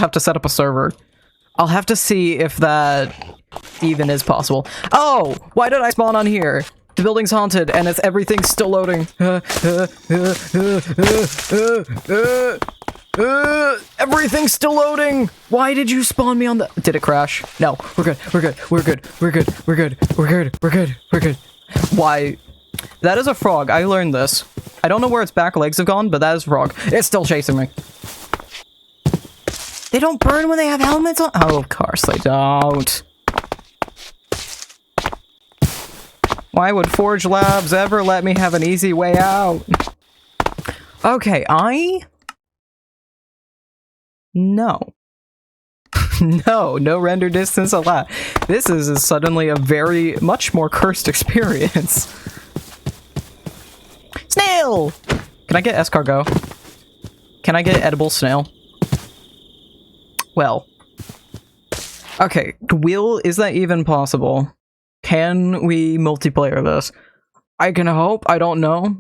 have to set up a server. I'll have to see if that even is possible. Oh! Why did I spawn on here? The building's haunted, and everything's still loading. Everything's still loading! Why did you spawn me on the— Did it crash? No. We're good. We're good. We're good. We're good. We're good. We're good. We're good. We're good. Why? That is a frog. I learned this. I don't know where its back legs have gone, but that is a frog. It's still chasing me. They don't burn when they have helmets on? Oh, of course they don't. Why would ForgeLabs ever let me have an easy way out? Okay, No. No render distance allowed. This is suddenly a much more cursed experience. Snail! Can I get escargot? Can I get edible snail? Well. Okay, is that even possible? Can we multiplayer this? I can hope, I don't know.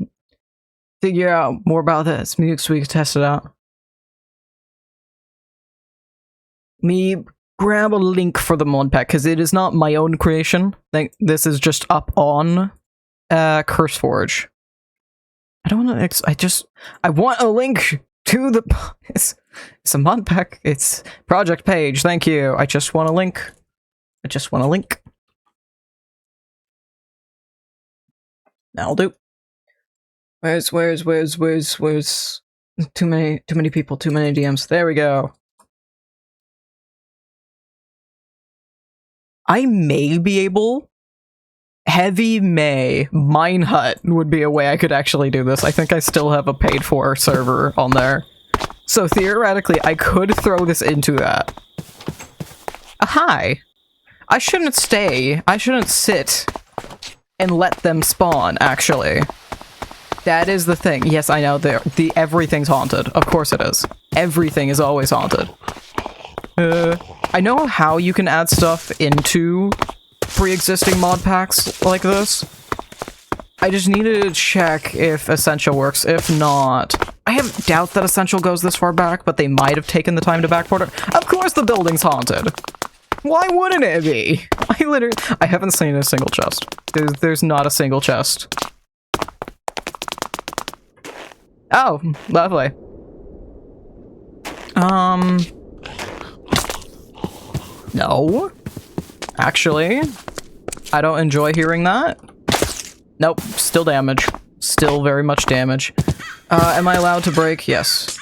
Figure out more about this. Maybe we can test it out. Me grab a link for the mod pack, because it is not my own creation. This is just up on CurseForge. I don't want to. I want a link to the. It's a mod pack. It's project page. Thank you. I just want a link. I just want a link. That'll do. Where's too many people, too many DMs. There we go. I may be able. Heavy May Mine Hut would be a way I could actually do this. I think I still have a paid for server on there. So theoretically, I could throw this into that. Hi. I shouldn't stay. I shouldn't sit and let them spawn, actually. That is the thing. Yes, I know. Everything's haunted. Of course it is. Everything is always haunted. I know how you can add stuff into pre-existing mod packs like this. I just need to check if Essential works. If not, I have doubt that Essential goes this far back, but they might have taken the time to backport it. Of course the building's haunted! Why wouldn't it be? I haven't seen a single chest. There's not a single chest. Oh, lovely. No. Actually, I don't enjoy hearing that. Nope, still damage. Still very much damage. Am I allowed to break? Yes.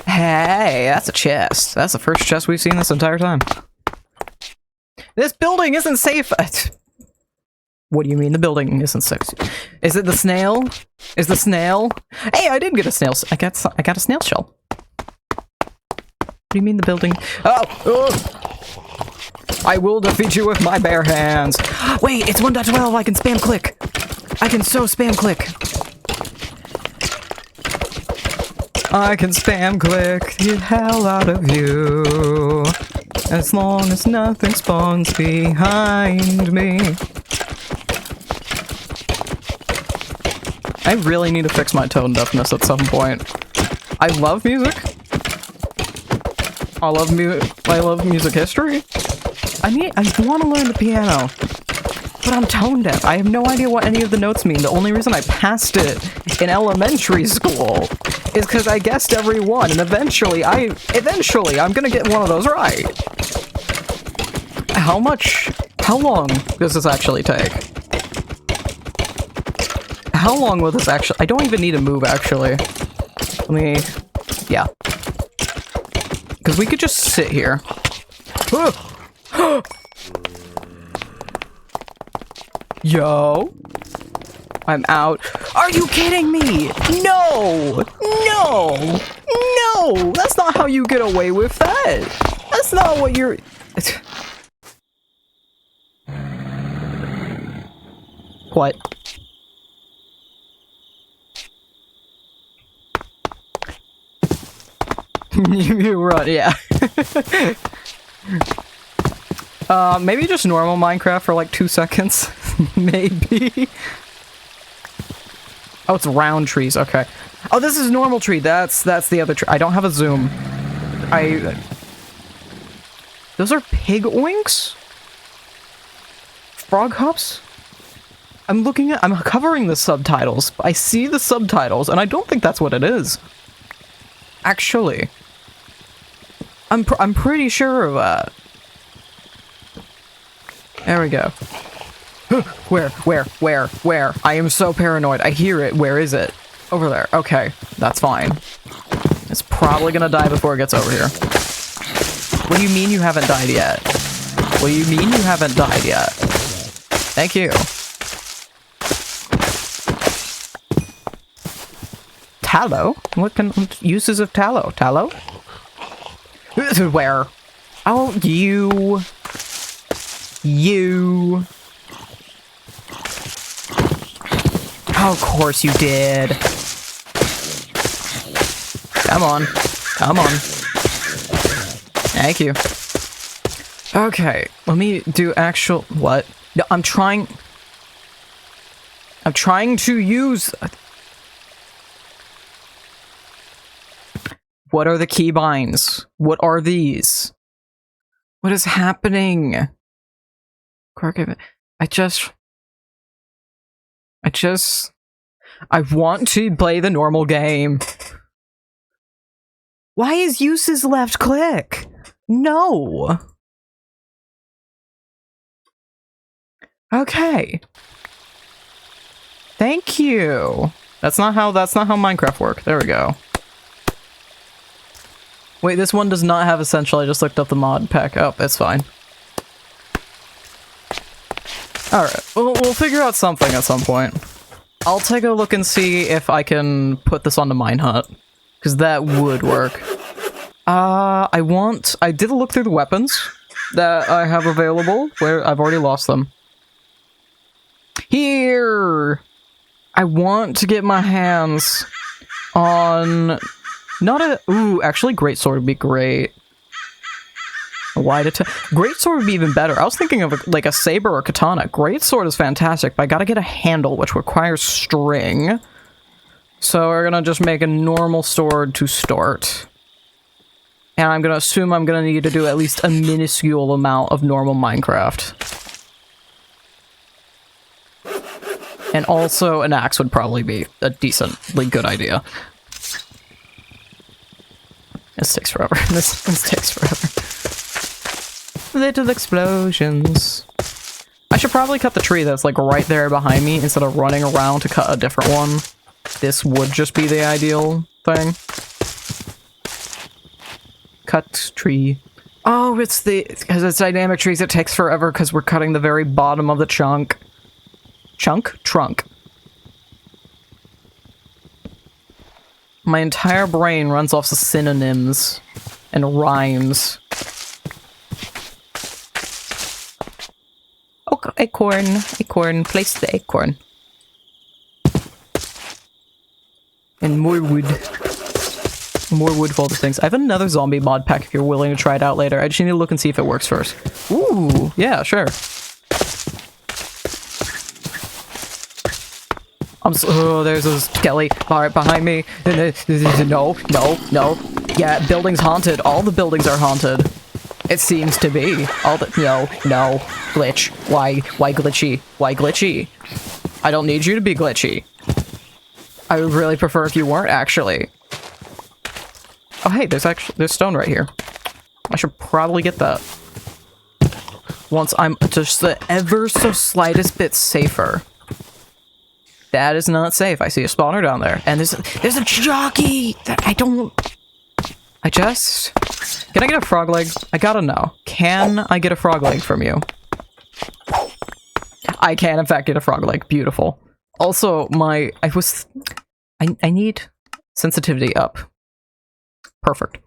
Hey, that's a chest. That's the first chest we've seen this entire time. This building isn't safe. What do you mean the building isn't safe? Is it the snail? Is the snail? Hey, I did get a snail. I got a snail shell. What do you mean the building? Oh! I will defeat you with my bare hands. Wait, it's 1.12. I can spam click. I can so spam click. I can spam click the hell out of you. As long as nothing spawns behind me. I really need to fix my tone deafness at some point. I love music. I love music history. I want to learn the piano, but I'm tone deaf. I have no idea what any of the notes mean. The only reason I passed it in elementary school is because I guessed every one, and eventually I'm gonna get one of those right. How long does this actually take? How long will this actually— I don't even need to move, actually. Yeah. Because we could just sit here. Yo. I'm out. Are you kidding me? No! No! No! That's not how you get away with that! That's not what you're— What? You run, yeah. Maybe just normal Minecraft for like 2 seconds. Maybe. Oh, it's round trees, okay. Oh, this is normal tree. That's the other tree. I don't have a zoom. Those are pig oinks? Frog hops? I'm covering the subtitles. I see the subtitles, and I don't think that's what it is. Actually. I'm pretty sure of that. There we go. Where? I am so paranoid. I hear it. Where is it? Over there. Okay, that's fine. It's probably gonna die before it gets over here. What do you mean you haven't died yet? What do you mean you haven't died yet? Thank you. Tallow? What uses of tallow? Tallow? Where? Oh, you. Oh, of course you did. Come on. Thank you. Okay, let me do actual... What? No, I'm trying to use... What are the keybinds? What are these? What is happening? I want to play the normal game. Why is uses left click? No. Okay. Thank you. That's not how Minecraft works. There we go. Wait, this one does not have essential. I just looked up the mod pack. Oh, it's fine. Alright, we'll figure out something at some point. I'll take a look and see if I can put this onto Minehut, because that would work. I did look through the weapons that I have available, where I've already lost them. Here! I want to get my hands on... Ooh, actually greatsword would be great. Wide attack. Greatsword would be even better. I was thinking of like a saber or katana. Greatsword is fantastic, but I gotta get a handle, which requires string. So we're gonna just make a normal sword to start. And I'm gonna assume I'm gonna need to do at least a minuscule amount of normal Minecraft. And also an axe would probably be a decently good idea. This takes forever. This takes forever. Little explosions. I should probably cut the tree that's like right there behind me instead of running around to cut a different one. This would just be the ideal thing. Cut tree. Oh, because it's dynamic trees, it takes forever because we're cutting the very bottom of the chunk. Trunk. My entire brain runs off of synonyms and rhymes. Oh, acorn, place the acorn. And more wood. More wood for all the things. I have another zombie mod pack if you're willing to try it out later. I just need to look and see if it works first. Ooh, yeah, sure. Oh, there's a skelly right behind me. No. Yeah, building's haunted. All the buildings are haunted. It seems to be. No. Glitch. Why glitchy? Why glitchy? I don't need you to be glitchy. I would really prefer if you weren't, actually. Oh, hey, there's stone right here. I should probably get that. Once I'm just the ever so slightest bit safer. That is not safe. I see a spawner down there. And there's a jockey that Can I get a frog leg? I gotta know. Can I get a frog leg from you? I can, in fact, get a frog leg. Beautiful. Also, I need sensitivity up. Perfect.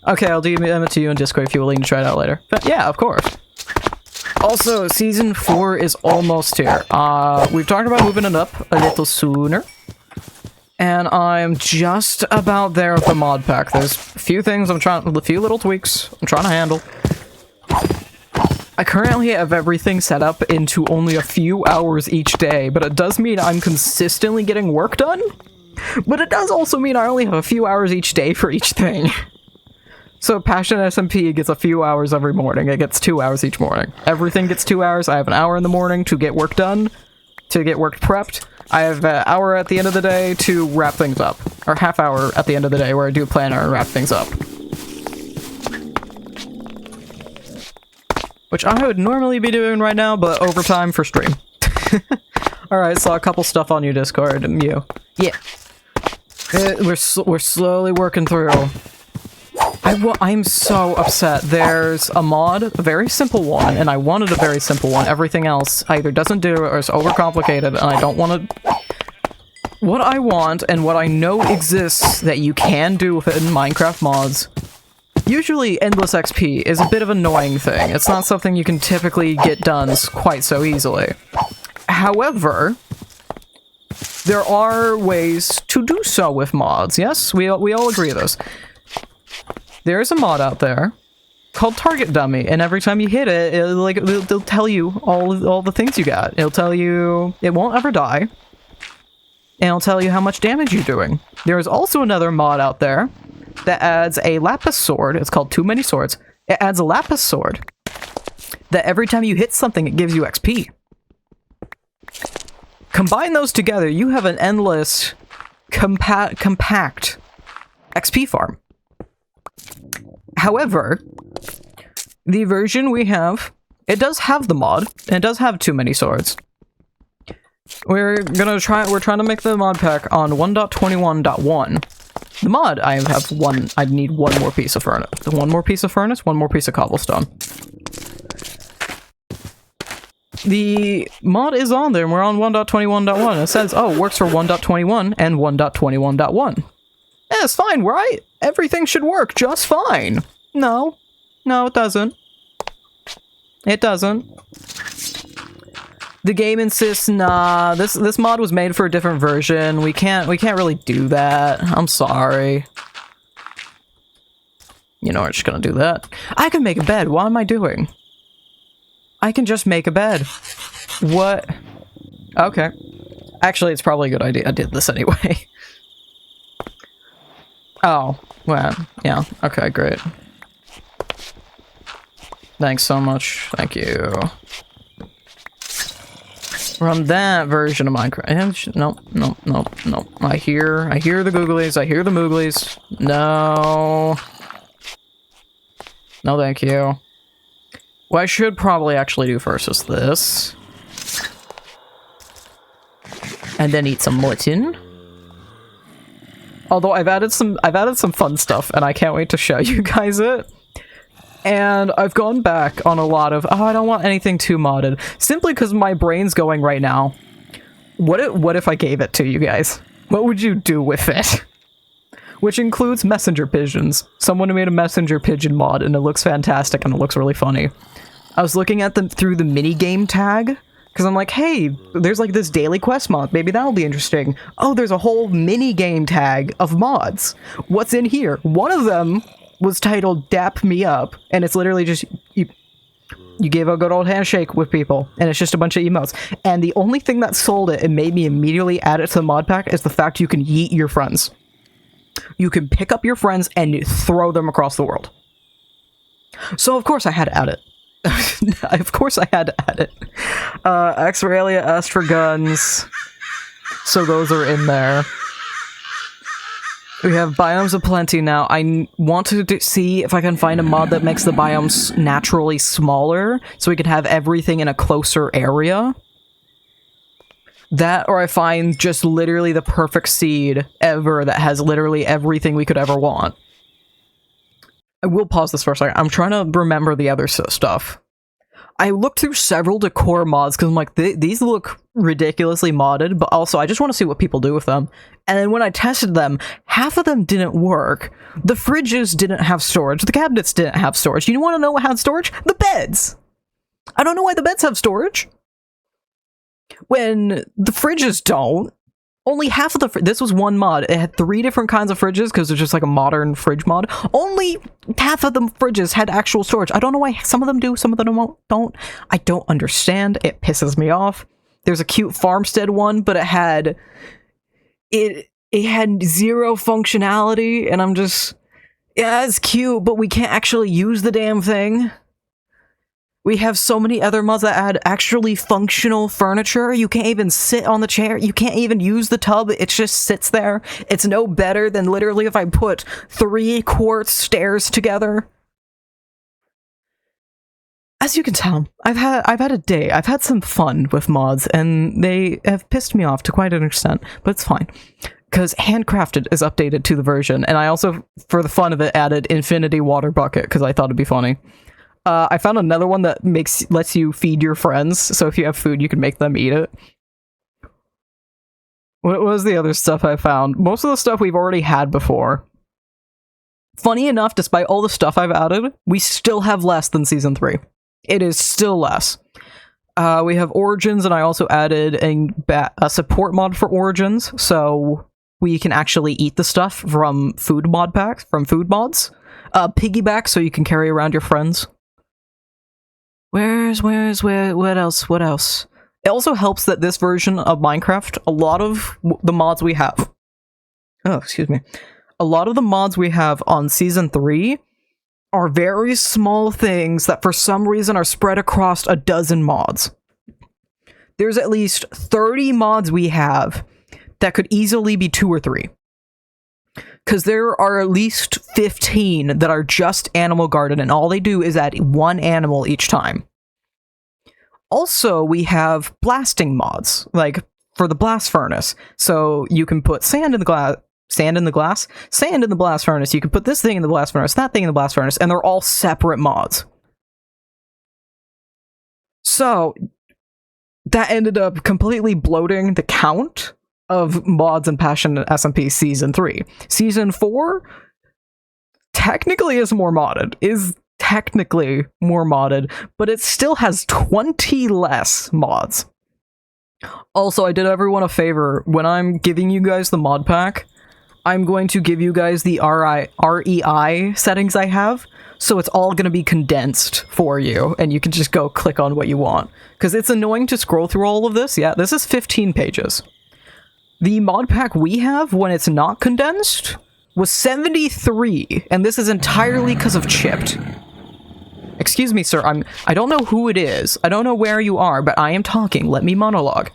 Okay, I'll DM it to you in Discord if you're willing to try it out later. But yeah, of course. Also, Season 4 is almost here. We've talked about moving it up a little sooner. And I'm just about there with the mod pack. There's a few things a few little tweaks I'm trying to handle. I currently have everything set up into only a few hours each day, but it does mean I'm consistently getting work done. But it does also mean I only have a few hours each day for each thing. So Passion SMP gets a few hours every morning. It gets 2 hours each morning. Everything gets 2 hours. I have an hour in the morning to get work done, to get work prepped. I have an hour at the end of the day to wrap things up. Or half hour at the end of the day where I do planner and wrap things up. Which I would normally be doing right now, but overtime for stream. Alright, saw a couple stuff on your Discord. Mew. Yeah. We're slowly working through. I'm so upset. There's a mod, a very simple one, and I wanted a very simple one. Everything else either doesn't do it or is overcomplicated, and I don't want to... What I want, and what I know exists that you can do with it in Minecraft mods, usually endless XP is a bit of an annoying thing. It's not something you can typically get done quite so easily. However, there are ways to do so with mods. Yes, we all agree with this. There is a mod out there called Target Dummy, and every time you hit it, it'll tell you all the things you got. It'll tell you it won't ever die, and it'll tell you how much damage you're doing. There is also another mod out there that adds a lapis sword. It's called Too Many Swords. It adds a lapis sword that every time you hit something, it gives you XP. Combine those together, you have an endless, compact XP farm. However, the version we have, it does have the mod, and it does have Too Many Swords. We're trying to make the mod pack on 1.21.1. The mod, I need one more piece of furnace. One more piece of furnace, one more piece of cobblestone. The mod is on there, and we're on 1.21.1. It says, oh, works for 1.21 and 1.21.1. Yeah, it's fine, right? Everything should work just fine. No. No, it doesn't. It doesn't. The game insists, nah, this mod was made for a different version. We can't really do that. I'm sorry. You know, we're just gonna do that. I can make a bed. What am I doing? I can just make a bed. What? Okay. Actually, it's probably a good idea. I did this anyway. Oh, well, yeah. Okay, great. Thanks so much. Thank you. From that version of Minecraft. Nope. I hear the googlies. I hear the mooglies. No. No, thank you. What I should probably actually do first is this. And then eat some mutton. Although I've added some fun stuff, and I can't wait to show you guys it. And I've gone back on a lot of, I don't want anything too modded, simply because my brain's going right now. What if I gave it to you guys? What would you do with it? Which includes messenger pigeons. Someone made a messenger pigeon mod, and it looks fantastic, and it looks really funny. I was looking at them through the minigame tag, because I'm like, hey, there's like this daily quest mod, maybe that'll be interesting. Oh, there's a whole minigame tag of mods. What's in here? One of them was titled Dap Me Up, and it's literally just, you give a good old handshake with people, and it's just a bunch of emotes. And the only thing that sold it and made me immediately add it to the mod pack is the fact you can yeet your friends. You can pick up your friends and throw them across the world. So of course I had to add it. Of course I had to add it. Xralia asked for guns, so those are in there. We have biomes aplenty now. I want to see if I can find a mod that makes the biomes naturally smaller, so we can have everything in a closer area. That, or I find just literally the perfect seed ever that has literally everything we could ever want. I will pause this for a second. I'm trying to remember the other stuff. I looked through several decor mods because I'm like, these look ridiculously modded, but also I just want to see what people do with them. And then when I tested them, half of them didn't work. The fridges didn't have storage. The cabinets didn't have storage. You want to know what had storage? The beds! I don't know why the beds have storage. When the fridges don't. Only half of the this was one mod. It had 3 different kinds of fridges because it's just like a modern fridge mod. Only half of the fridges had actual storage. I don't know why some of them do, some of them don't. I don't understand. It pisses me off. There's a cute farmstead one, but it had 0 functionality, and I'm just, Yeah, it's cute, but we can't actually use the damn thing. We have so many other mods that add actually functional furniture. You can't even sit on the chair. You can't even use the tub. It just sits there. It's no better than literally if I put 3 quartz stairs together. As you can tell, I've had a day. I've had some fun with mods, and they have pissed me off to quite an extent, but it's fine. Because Handcrafted is updated to the version, and I also, for the fun of it, added Infinity Water Bucket, because I thought it'd be funny. I found another one that lets you feed your friends, so if you have food, you can make them eat it. What was the other stuff I found? Most of the stuff we've already had before. Funny enough, despite all the stuff I've added, we still have less than Season 3. It is still less. We have Origins, and I also added a support mod for Origins, so we can actually eat the stuff from food mods. Piggyback, so you can carry around your friends. What else? It also helps that this version of Minecraft, a lot of the mods we have... Oh, excuse me. A lot of the mods we have on Season 3 are very small things that for some reason are spread across a dozen mods. There's at least 30 mods we have that could easily be 2 or 3. Because there are at least 15 that are just Animal Garden, and all they do is add 1 animal each time. Also, we have blasting mods, like for the blast furnace. So you can put sand in the blast furnace, you can put this thing in the blast furnace, that thing in the blast furnace, and they're all separate mods. So, that ended up completely bloating the count of mods in Passionate SMP Season 3. Season 4 technically is more modded, but it still has 20 less mods. Also, I did everyone a favor. When I'm giving you guys the mod pack, I'm going to give you guys the REI settings I have, so it's all going to be condensed for you, and you can just go click on what you want. Because it's annoying to scroll through all of this. Yeah, this is 15 pages. The mod pack we have, when it's not condensed, was 73, and this is entirely because of Chipped. Excuse me, sir, I don't know who it is. I don't know where you are, but I am talking. Let me monologue.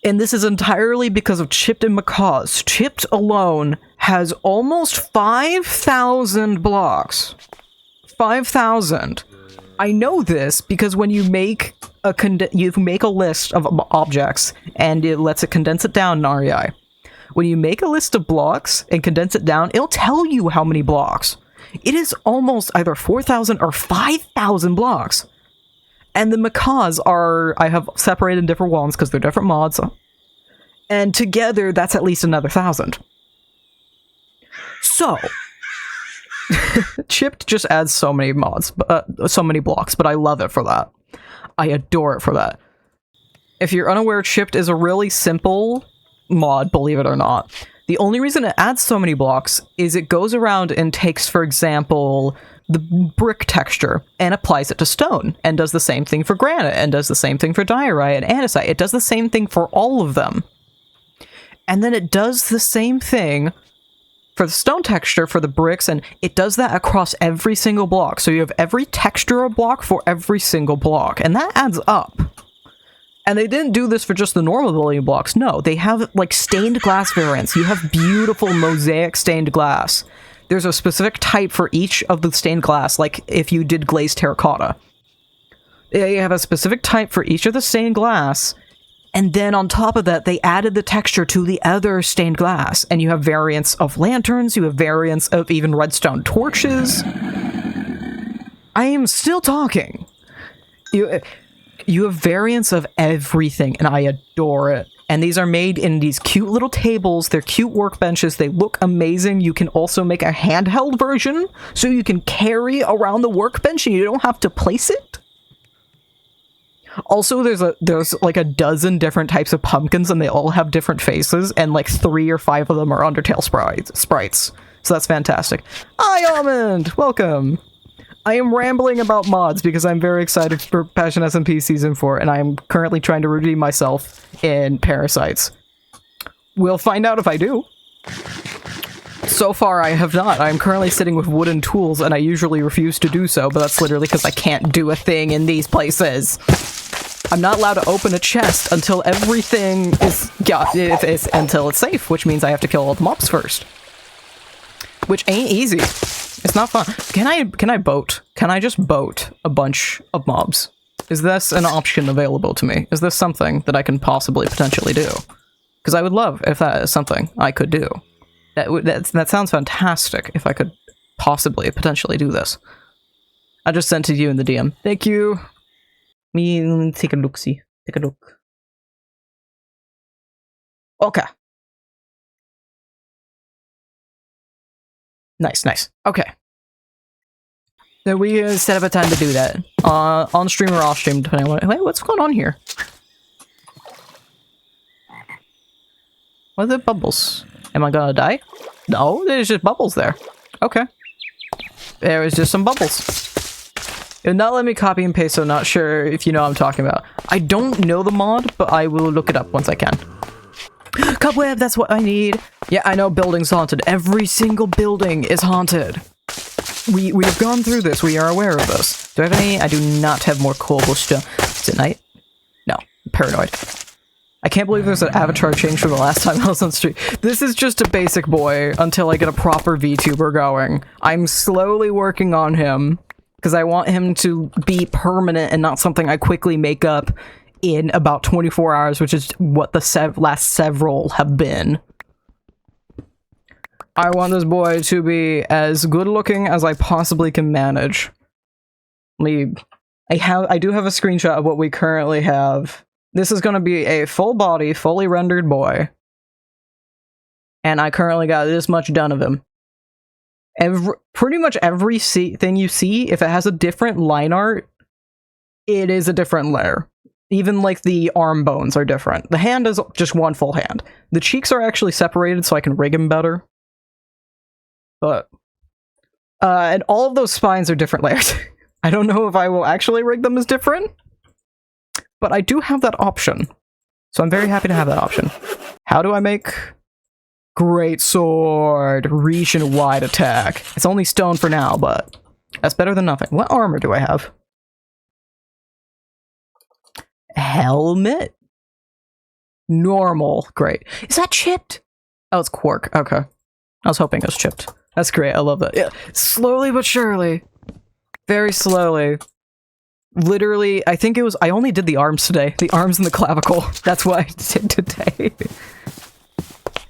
And this is entirely because of Chipped and Macaws. Chipped alone has almost 5,000 blocks. 5,000. I know this because when you make a list of objects and it lets it condense it down in REI. When you make a list of blocks and condense it down, it'll tell you how many blocks. It is almost either 4,000 or 5,000 blocks. And the macaws I have separated in different ones because they're different mods. And together, that's at least another 1,000. So, Chipped just adds so many mods, so many blocks, but I love it for that. I adore it for that. If you're unaware, Chipped is a really simple mod, believe it or not. The only reason it adds so many blocks is it goes around and takes, for example, the brick texture and applies it to stone, and does the same thing for granite, and does the same thing for diorite and andesite. It does the same thing for all of them. And then it does the same thing for the stone texture for the bricks, and it does that across every single block. So you have every texture of block for every single block, and that adds up. And they didn't do this for just the normal building blocks. No, they have, like, stained glass variants. You have beautiful mosaic stained glass. There's a specific type for each of the stained glass, like if you did glazed terracotta. You have a specific type for each of the stained glass, and then on top of that, they added the texture to the other stained glass. And you have variants of lanterns, you have variants of even redstone torches. I am still talking. You have variants of everything, and I adore it. And these are made in these cute little tables. They're cute workbenches. They look amazing. You can also make a handheld version, so you can carry around the workbench and you don't have to place it. Also, there's like a dozen different types of pumpkins, and they all have different faces, and like 3 or 5 of them are Undertale sprites. So that's fantastic. Hi, Almond! Welcome! I am rambling about mods because I'm very excited for Passion SMP Season 4, and I am currently trying to redeem myself in Parasites. We'll find out if I do. So far, I have not. I'm currently sitting with wooden tools, and I usually refuse to do so, but that's literally because I can't do a thing in these places. I'm not allowed to open a chest until everything is until it's safe, which means I have to kill all the mobs first. Which ain't easy. It's not fun. Can I boat? Can I just boat a bunch of mobs? Is this an option available to me? Is this something that I can possibly potentially do? Because I would love if that is something I could do. That sounds fantastic if I could possibly potentially do this. I just sent it to you in the DM. Thank you. Me take a look-see. Take a look. Okay. Nice, nice. Okay. Then we set up a time to do that. On stream or off stream, depending on what. Wait, what's going on here? What are the bubbles? Am I gonna die? No, there's just bubbles there. Okay. There is just some bubbles. It would not let me copy and paste, so I'm not sure if you know what I'm talking about. I don't know the mod, but I will look it up once I can. Cobweb, that's what I need. Yeah, I know building's haunted. Every single building is haunted. We've gone through this. We are aware of this. Do I have any? I do not have more cobblestone. Is it night? No. I'm paranoid. I can't believe there's an avatar change from the last time I was on stream. This is just a basic boy until I get a proper VTuber going. I'm slowly working on him because I want him to be permanent and not something I quickly make up in about 24 hours, which is what the last several have been. I want this boy to be as good looking as I possibly can manage. I do have a screenshot of what we currently have. This is going to be a full body, fully rendered boy. And I currently got this much done of him. Pretty much every thing you see, if it has a different line art, it is a different layer. Even like the arm bones are different. The hand is just one full hand. The cheeks are actually separated so I can rig him better. But, and all of those spines are different layers. I don't know if I will actually rig them as different, but I do have that option. So I'm very happy to have that option. How do I make great sword, reach and wide attack? It's only stone for now, but that's better than nothing. What armor do I have? Helmet? Normal. Great. Is that chipped? Oh, it's quark. Okay. I was hoping it was chipped. That's great. I love that. Yeah. Slowly but surely. Very slowly. Literally, I think it was... I only did the arms today. The arms and the clavicle. That's what I did today.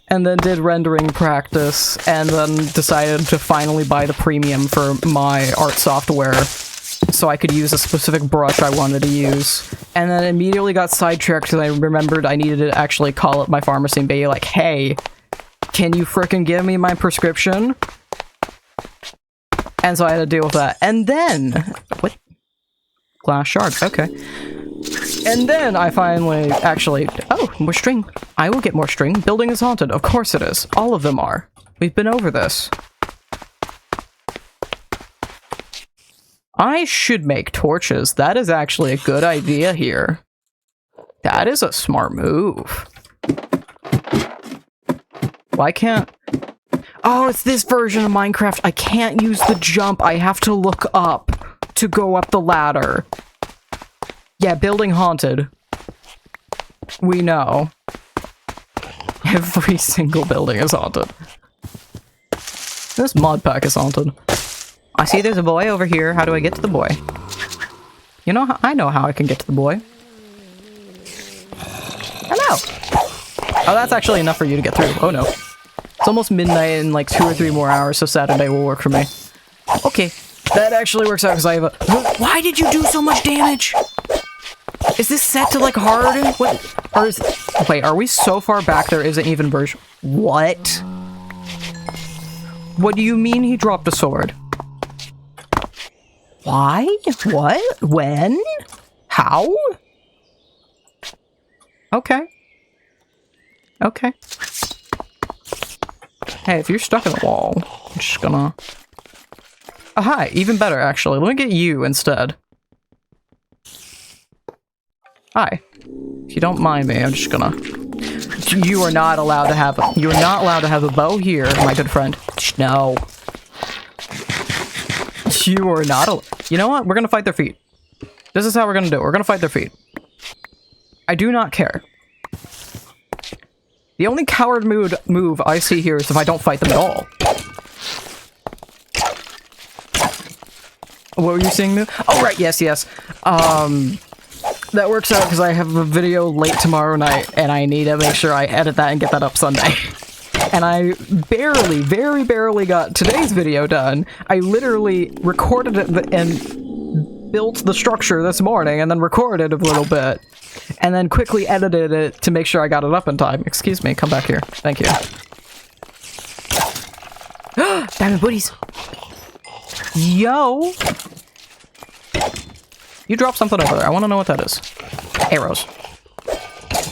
And then did rendering practice. And then decided to finally buy the premium for my art software. So I could use a specific brush I wanted to use. And then immediately got sidetracked because I remembered I needed to actually call up my pharmacy and be like, hey, can you frickin' give me my prescription? And so I had to deal with that. And then... What? Glass shards, okay. And then I finally actually... Oh, more string. I will get more string. Building is haunted. Of course it is. All of them are. We've been over this. I should make torches. That is actually a good idea here. That is a smart move. Why can't... Oh, it's this version of Minecraft. I can't use the jump. I have to look up to go up the ladder. Yeah, building haunted. We know. Every single building is haunted. This mod pack is haunted. I see there's a boy over here. How do I get to the boy? You know how I know how I can get to the boy. Hello! Oh, that's actually enough for you to get through. Oh no. It's almost midnight in like 2 or 3 more hours, so Saturday will work for me. Okay. That actually works out because I have a... Why did you do so much damage? Is this set to like hard? What? Or is... Wait, are we so far back there isn't even version... What? What do you mean he dropped a sword? Why? What? When? How? Okay. Okay. Hey, if you're stuck in the wall, I'm just gonna... Oh, hi. Even better, actually. Let me get you instead. Hi. If you don't mind me, I'm just gonna You are not allowed to have a bow here, my good friend. No. You are not You know what? We're gonna fight their feet. This is how we're gonna do it. We're gonna fight their feet. I do not care. The only coward move I see here is if I don't fight them at all. What were you saying, Moo? Oh, right, yes. That works out because I have a video late tomorrow night, and I need to make sure I edit that and get that up Sunday. And I very barely got today's video done. I literally recorded it and built the structure this morning, and then recorded a little bit, and then quickly edited it to make sure I got it up in time. Excuse me, come back here. Thank you. Diamond booties! Yo! You dropped something over there. I want to know what that is. Arrows.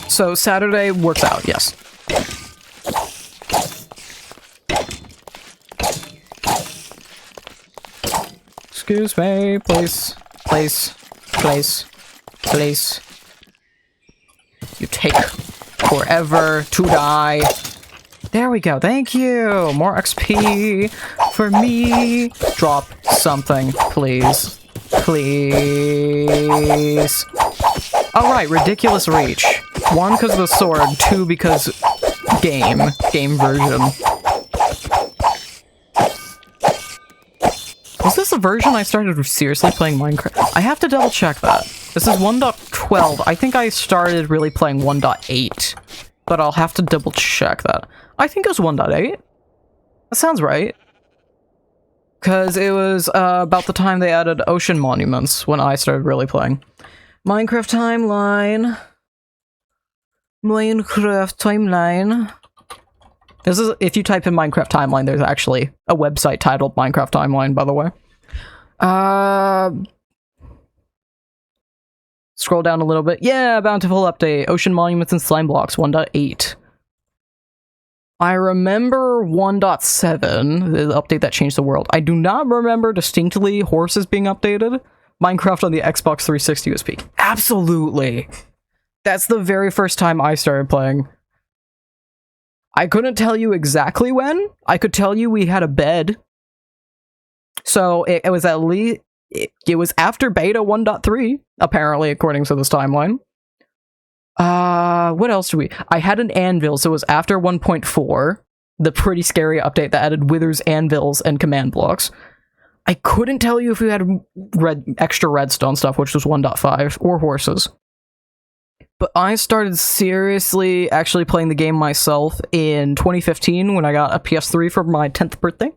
So Saturday works out, yes. Excuse me, please. You take forever to die. There we go. Thank you. More XP for me. Drop something, please. Please. Alright, ridiculous reach. 1, because of the sword. 2, because game version. Was this a version I started seriously playing Minecraft? I have to double check that. This is 1.12. I think I started really playing 1.8. But I'll have to double check that. I think it was 1.8. That sounds right. Because it was about the time they added ocean monuments when I started really playing. Minecraft timeline. This is, if you type in Minecraft timeline, there's actually a website titled Minecraft timeline, by the way. Scroll down a little bit. Yeah, bountiful update. Ocean monuments and slime blocks 1.8. I remember 1.7, the update that changed the world. I do not remember distinctly horses being updated. Minecraft on the Xbox 360 was peak. Absolutely. That's the very first time I started playing. I couldn't tell you exactly when. I could tell you we had a bed. So it was at least... It was after beta 1.3, apparently, according to this timeline. What else do we... I had an anvil, so it was after 1.4. The pretty scary update that added withers, anvils, and command blocks. I couldn't tell you if we had extra redstone stuff, which was 1.5, or horses. But I started seriously actually playing the game myself in 2015 when I got a PS3 for my 10th birthday.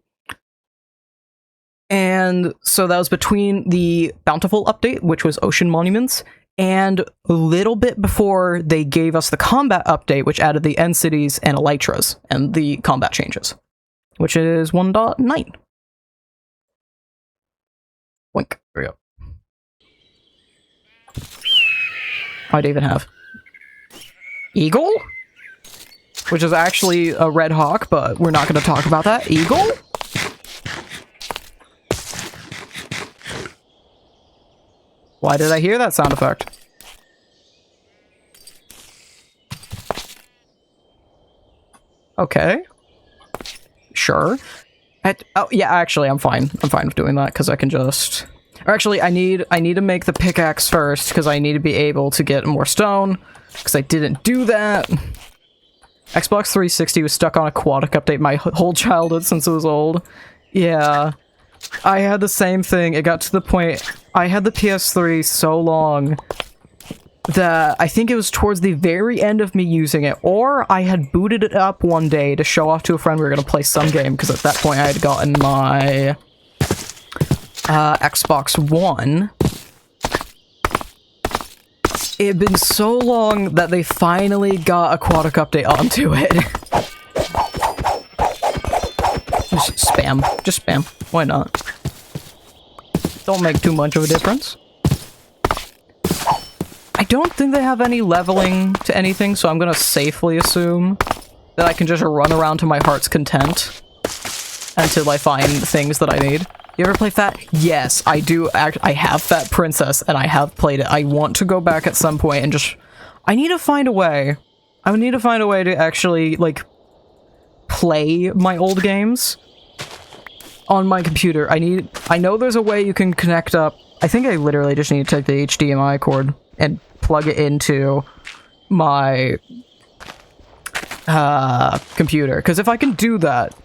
And so that was between the Bountiful update, which was Ocean Monuments, and a little bit before they gave us the combat update, which added the end cities and elytras, and the combat changes, which is 1.9. Wink. There we go. I'd even have Eagle? Which is actually a red hawk, but we're not going to talk about that. Eagle? Why did I hear that sound effect? Okay. Sure. Oh, yeah, actually, I'm fine. I'm fine with doing that, because I can just... Or actually, I need to make the pickaxe first, because I need to be able to get more stone, because I didn't do that. Xbox 360 was stuck on aquatic update my whole childhood since it was old. Yeah. I had the same thing. It got to the point... I had the PS3 so long that I think it was towards the very end of me using it, or I had booted it up one day to show off to a friend we were going to play some game, because at that point I had gotten my Xbox One. It had been so long that they finally got Aquatic Update onto it. Just spam. Just spam. Why not? Don't make too much of a difference. I don't think they have any leveling to anything, so I'm gonna safely assume that I can just run around to my heart's content until I find things that I need. You ever play Fat? Yes, I do. I have Fat Princess, and I have played it. I want to go back at some point and just... I need to find a way. I would need to find a way to actually, like, play my old games on my computer. I know there's a way you can connect up. I think I literally just need to take the HDMI cord and plug it into my computer. Because if I can do that,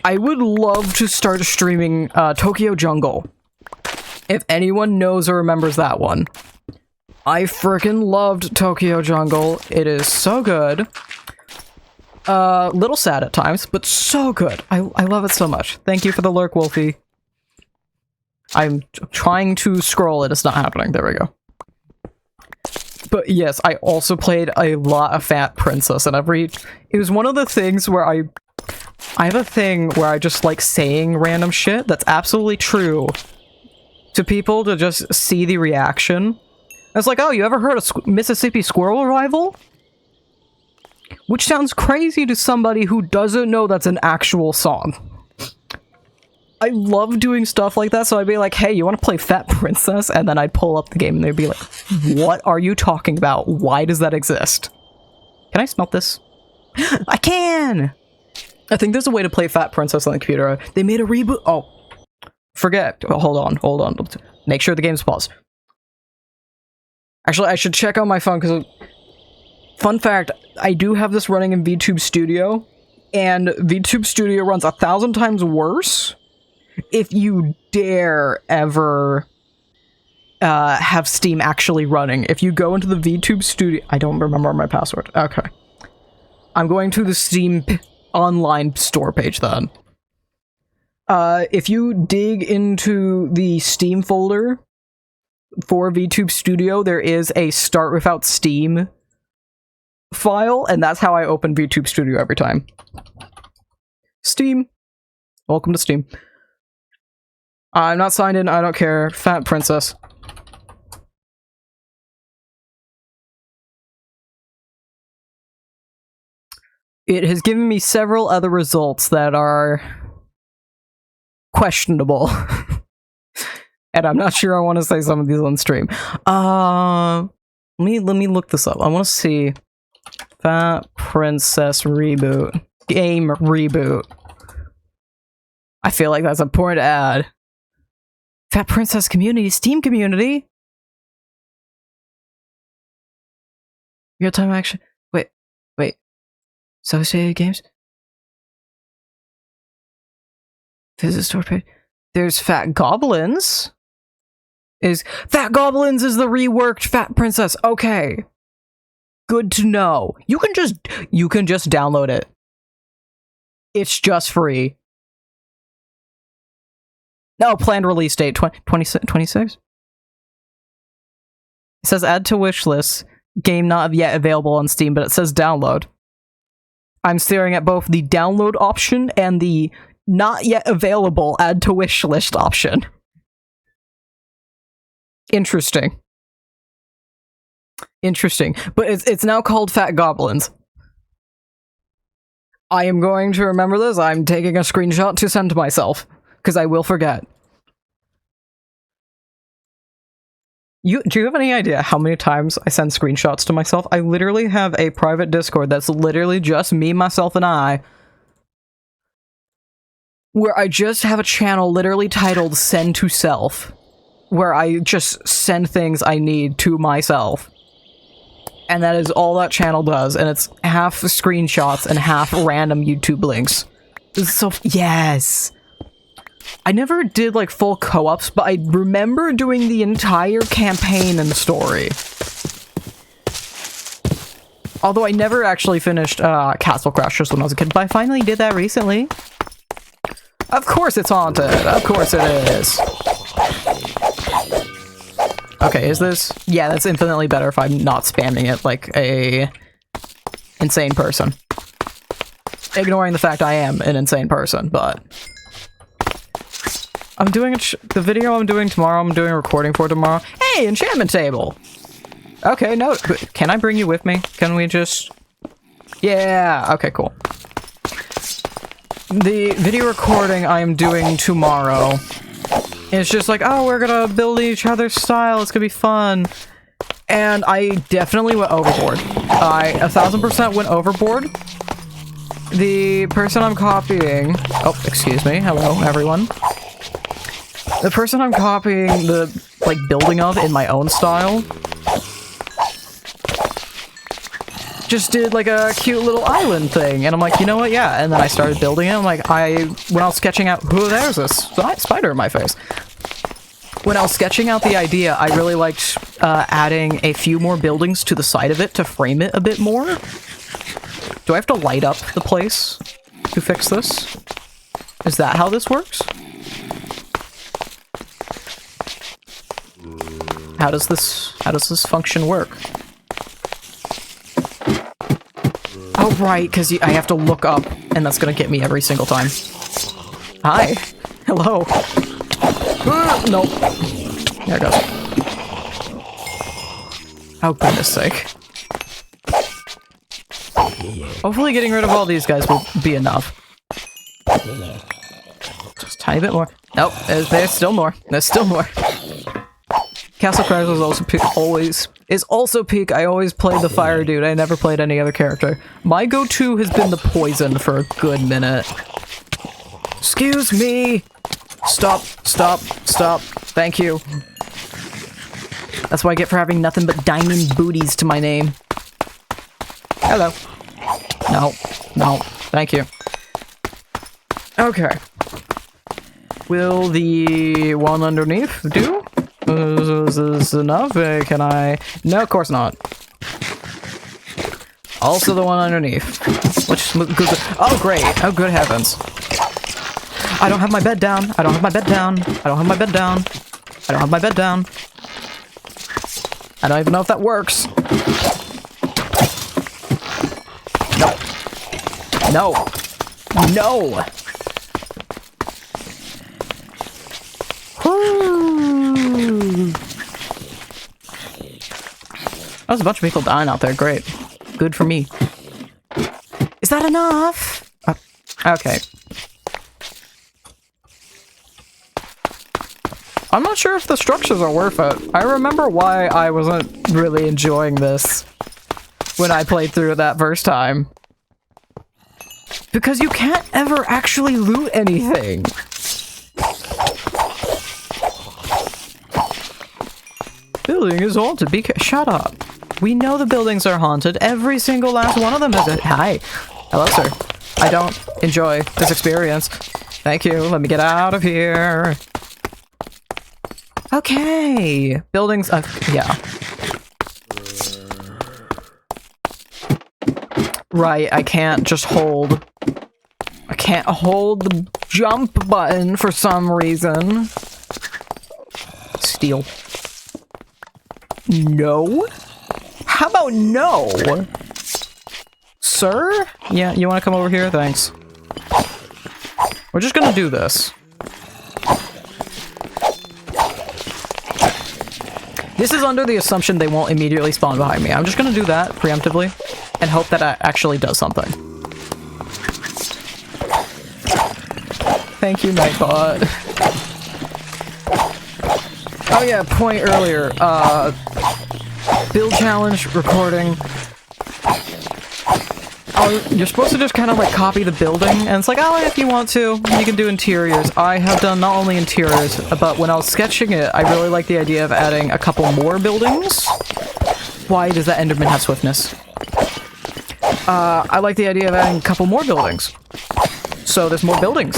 I would love to start streaming Tokyo Jungle. If anyone knows or remembers that one. I freaking loved Tokyo Jungle. It is so good. Little sad at times, but so good. I love it so much. Thank you for the lurk, Wolfie. I'm trying to scroll it. It's not happening. There we go. But yes, I also played a lot of Fat Princess, and it was one of the things where I have a thing where I just like saying random shit that's absolutely true to people to just see the reaction. It's like, oh, you ever heard of Mississippi Squirrel Revival? Which sounds crazy to somebody who doesn't know that's an actual song. I love doing stuff like that, so I'd be like, hey, you want to play Fat Princess? And then I'd pull up the game and they'd be like, what are you talking about? Why does that exist? Can I smelt this? I can! I think there's a way to play Fat Princess on the computer. They made a reboot. Oh, forget. Oh, hold on. Make sure the game's paused. Actually, I should check on my phone, because... Fun fact, I do have this running in VTube Studio, and VTube Studio runs 1,000 times worse if you dare ever have Steam actually running. If you go into the VTube Studio... I don't remember my password. Okay. I'm going to the Steam online store page then. If you dig into the Steam folder for VTube Studio, there is a Start Without Steam file, and that's how I open VTube Studio every time. Steam. Welcome to Steam. I'm not signed in, I don't care. Fat Princess. It has given me several other results that are questionable. And I'm not sure I want to say some of these on stream. Let me look this up. I want to see Fat Princess reboot. Game reboot. I feel like that's important to add. Fat Princess community, Steam community. Real time action. Wait. Associated games. Visit store page. There's Fat Goblins. Fat Goblins is the reworked Fat Princess. Okay. Good to know. You can just download it. It's just free. No, planned release date 26. It says add to wish list. Game not yet available on Steam, but it says download. I'm staring at both the download option and the not yet available add to wish list option. Interesting. But it's now called Fat Goblins. I am going to remember this. I'm taking a screenshot to send to myself, because I will forget. Do you have any idea how many times I send screenshots to myself? I literally have a private Discord that's literally just me, myself, and I, where I just have a channel literally titled Send to Self, where I just send things I need to myself. And that is all that channel does, and it's half screenshots and half random YouTube links. This is so... Yes! I never did, like, full co-ops, but I remember doing the entire campaign and story. Although I never actually finished Castle Crashers when I was a kid, but I finally did that recently. Of course it's haunted! Of course it is! Okay, is this... Yeah, that's infinitely better if I'm not spamming it like a insane person. Ignoring the fact I am an insane person, but... I'm doing the video I'm doing tomorrow, I'm doing a recording for tomorrow. Hey, enchantment table! Okay, no, can I bring you with me? Can we just... Yeah, okay, cool. The video recording I am doing tomorrow... It's just like, oh, we're gonna build each other's style, it's gonna be fun. And I definitely went overboard. I 1000% went overboard. The person I'm copying... Oh, excuse me. Hello, everyone. The person I'm copying the, like, building of in my own style just did, like, a cute little island thing. And I'm like, you know what? Yeah. And then I started building it. I'm like, when I was sketching out... there's this spider in my face. When I was sketching out the idea, I really liked adding a few more buildings to the side of it to frame it a bit more. Do I have to light up the place to fix this? Is that how this works? How does this function work? Oh, right, because I have to look up, and that's gonna get me every single time. Hi. Hello. Nope. There it goes. Oh, goodness sake. Hopefully getting rid of all these guys will be enough. Just a tiny bit more. Nope, there's still more. There's still more. Castle Crash is also peak. I always played the fire dude. I never played any other character. My go-to has been the poison for a good minute. Excuse me! Stop, stop, stop. Thank you. That's what I get for having nothing but diamond booties to my name. Hello. No. No. Thank you. Okay. Will the one underneath do? Is this enough? Can I... No, of course not. Also the one underneath. Oh, great. Oh, good heavens. I don't have my bed down. I don't have my bed down. I don't have my bed down. I don't have my bed down. I don't even know if that works. No. No. No. Whoo. There's a bunch of people dying out there. Great. Good for me. Is that enough? Okay. I'm not sure if the structures are worth it. I remember why I wasn't really enjoying this when I played through it that first time. Because you can't ever actually loot anything. Building is haunted. Shut up. We know the buildings are haunted. Every single last one of them is a- Hi. Hello, sir. I don't enjoy this experience. Thank you. Let me get out of here. Okay. Buildings, yeah. Right, I can't just hold... I can't hold the jump button for some reason. Steal. No? How about no? Sir? Yeah, you wanna come over here? Thanks. We're just gonna do this. This is under the assumption they won't immediately spawn behind me. I'm just gonna do that preemptively and hope that it actually does something. Thank you, Nightbot. Oh yeah, point earlier. Build challenge, recording. Oh, you're supposed to just kind of like copy the building, and it's like, oh, if you want to, you can do interiors. I have done not only interiors, but when I was sketching it, I really like the idea of adding a couple more buildings. Why does that Enderman have swiftness? I like the idea of adding a couple more buildings. So there's more buildings.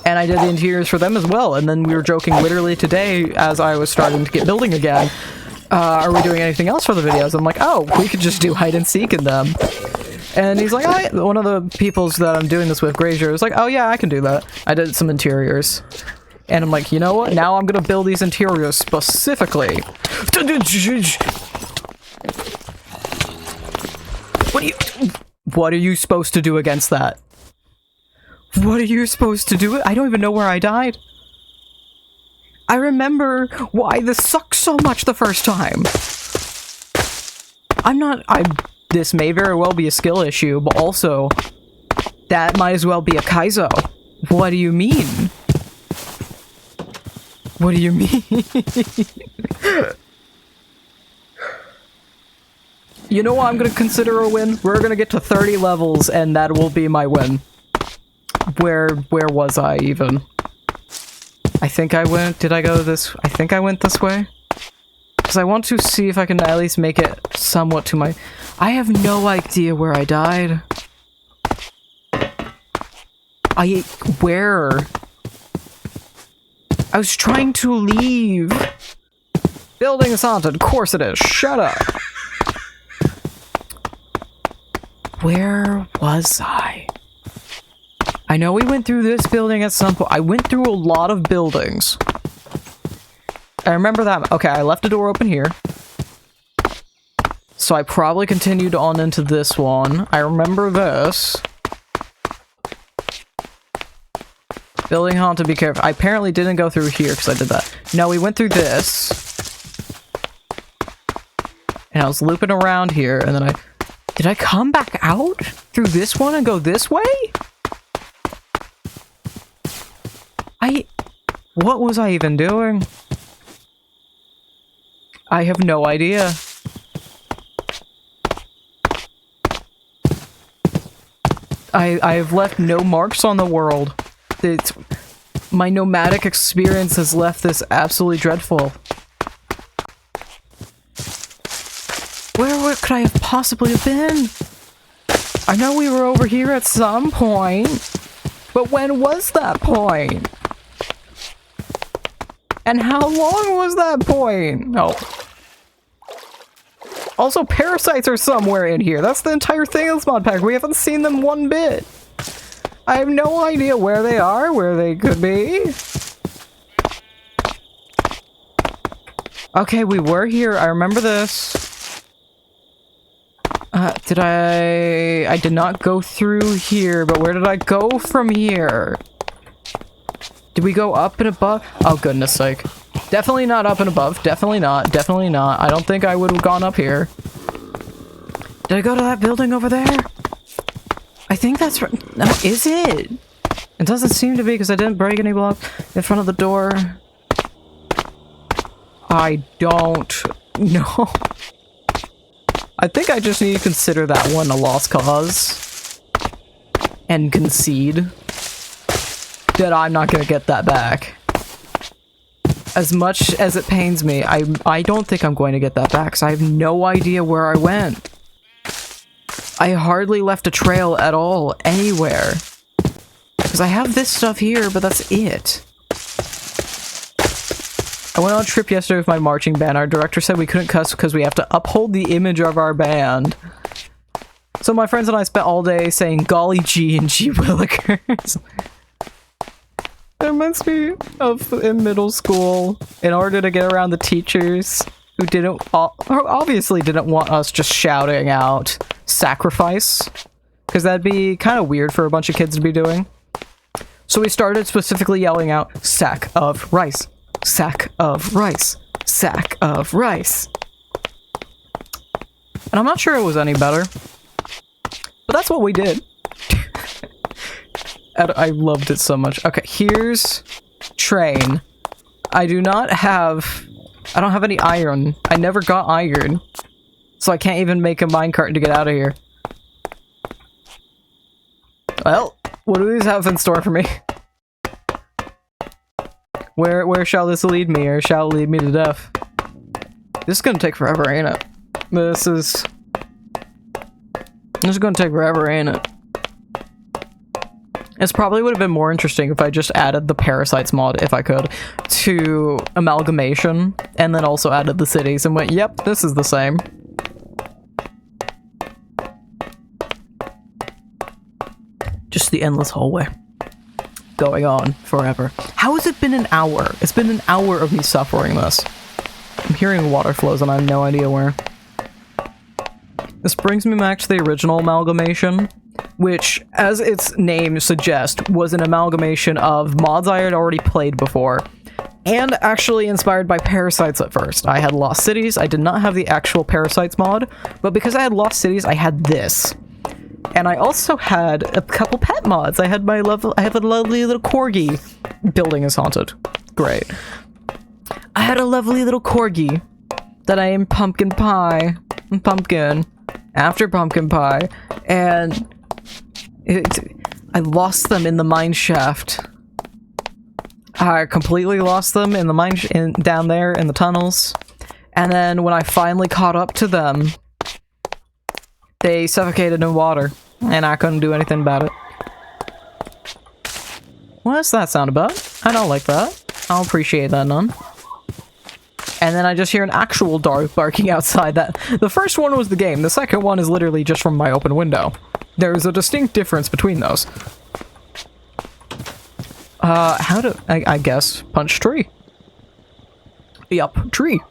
And I did the interiors for them as well, and then we were joking literally today as I was starting to get building again. Are we doing anything else for the videos? I'm like, oh, we could just do hide and seek in them. And he's like, oh, one of the peoples that I'm doing this with, Grazier, was like, oh yeah, I can do that. I did some interiors. And I'm like, you know what? Now I'm gonna build these interiors specifically. What are you supposed to do against that? What are you supposed to do? I don't even know where I died. I remember why this sucked so much the first time. This may very well be a skill issue, but also, that might as well be a Kaizo. What do you mean? What do you mean? You know what I'm gonna consider a win? We're gonna get to 30 levels and that will be my win. Where was I even? I think I went, did I go this, I think I went this way? Because I want to see if I can at least make it somewhat to my... I have no idea where I died. Where? I was trying to leave. Building is haunted, of course it is, shut up. Where was I? I know we went through this building at some point. I went through a lot of buildings. I remember that. Okay, I left a door open here. So I probably continued on into this one. I remember this. Building haunted, be careful. I apparently didn't go through here because I did that. No, we went through this. And I was looping around here, and then did I come back out through this one and go this way? What was I even doing? I have no idea. I have left no marks on the world. My nomadic experience has left this absolutely dreadful. Where could I have possibly been? I know we were over here at some point, but when was that point? And how long was that point? Oh. Also, parasites are somewhere in here. That's the entire thing of this mod pack. We haven't seen them one bit. I have no idea where they are, where they could be. Okay, we were here. I remember this. I did not go through here, but where did I go from here? Did we go up and above? Oh, goodness sake. Definitely not up and above. Definitely not. Definitely not. I don't think I would have gone up here. Did I go to that building over there? I think that's right. No, is it? It doesn't seem to be because I didn't break any blocks in front of the door. I don't know. I think I just need to consider that one a lost cause. And concede that I'm not gonna get that back. As much as it pains me, I don't think I'm going to get that back, because I have no idea where I went. I hardly left a trail at all, anywhere. Because I have this stuff here, but that's it. I went on a trip yesterday with my marching band. Our director said we couldn't cuss because we have to uphold the image of our band. So my friends and I spent all day saying golly gee and gee willikers. It reminds me of in middle school, in order to get around the teachers who obviously didn't want us just shouting out sacrifice, because that'd be kind of weird for a bunch of kids to be doing. So we started specifically yelling out, sack of rice, sack of rice, sack of rice. And I'm not sure it was any better, but that's what we did. I loved it so much. Okay, here's train. I don't have any iron. I never got iron. So I can't even make a minecart to get out of here. Well, what do these have in store for me? Where shall this lead me, or shall it lead me to death? This is gonna take forever, ain't it? This is gonna take forever, ain't it? This probably would have been more interesting if I just added the Parasites mod, if I could, to Amalgamation, and then also added the cities and went, yep, this is the same. Just the endless hallway. Going on forever. How has it been an hour? It's been an hour of me suffering this. I'm hearing water flows and I have no idea where. This brings me back to the original Amalgamation, which, as its name suggests, was an amalgamation of mods I had already played before, and actually inspired by Parasites at first. I had Lost Cities. I did not have the actual Parasites mod, but because I had Lost Cities, I had this. And I also had a couple pet mods. I have a lovely little corgi. Building is haunted. Great. I had a lovely little corgi that I am pumpkin pie. Pumpkin. after pumpkin pie, and I lost them in the mine shaft. I completely lost them in the down there in the tunnels, and then when I finally caught up to them, they suffocated in water, and I couldn't do anything about it. What's that sound about? I don't like that. I'll appreciate that, none. And then I just hear an actual dog barking outside. That the first one was the game. The second one is literally just from my open window. There's a distinct difference between those. How to... I guess punch tree. Yup, tree.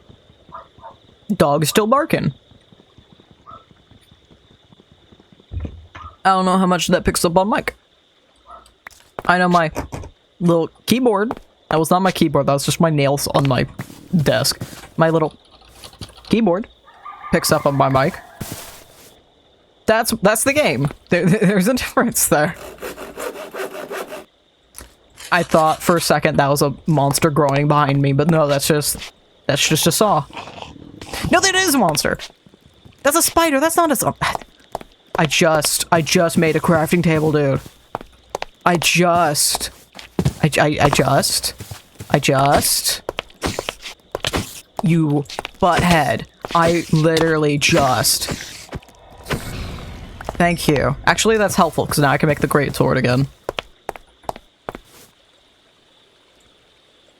Dog is still barking. I don't know how much that picks up on mic. I know my little keyboard. That was not my keyboard, that was just my nails on my desk. My little keyboard picks up on my mic. That's the game. There's a difference there. I thought for a second that was a monster growing behind me, but no, that's just a saw. No, that is a monster. That's a spider. That's not a saw. I just made a crafting table, dude. I just. You butthead. I literally just. Thank you. Actually, that's helpful, because now I can make the great sword again.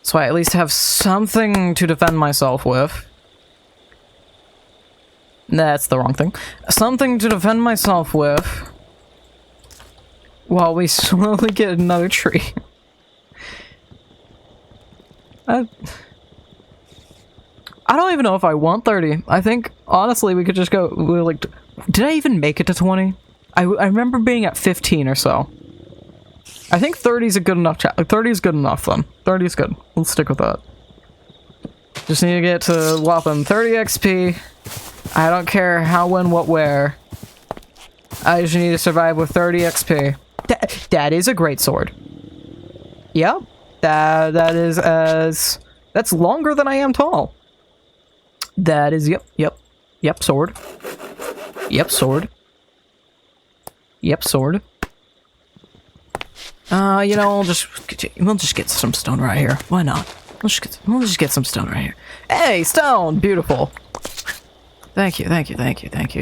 So I at least have something to defend myself with. That's the wrong thing. Something to defend myself with. While we slowly get another tree. I don't even know if I want 30. I think, honestly, we could just go... like, did I even make it to 20? I remember being at 15 or so. I think 30 is a good enough... 30 is good enough, then. 30 is good. Let's stick with that. Just need to get to whopping 30 XP. I don't care how, when, what, where. I just need to survive with 30 XP. That is a great sword. Yep. That is as... That's longer than I am tall. That is... Yep, sword. Yep, sword. Yep, sword. You know, we'll just get some stone right here. Why not? We'll just get some stone right here. Hey, stone! Beautiful. Thank you.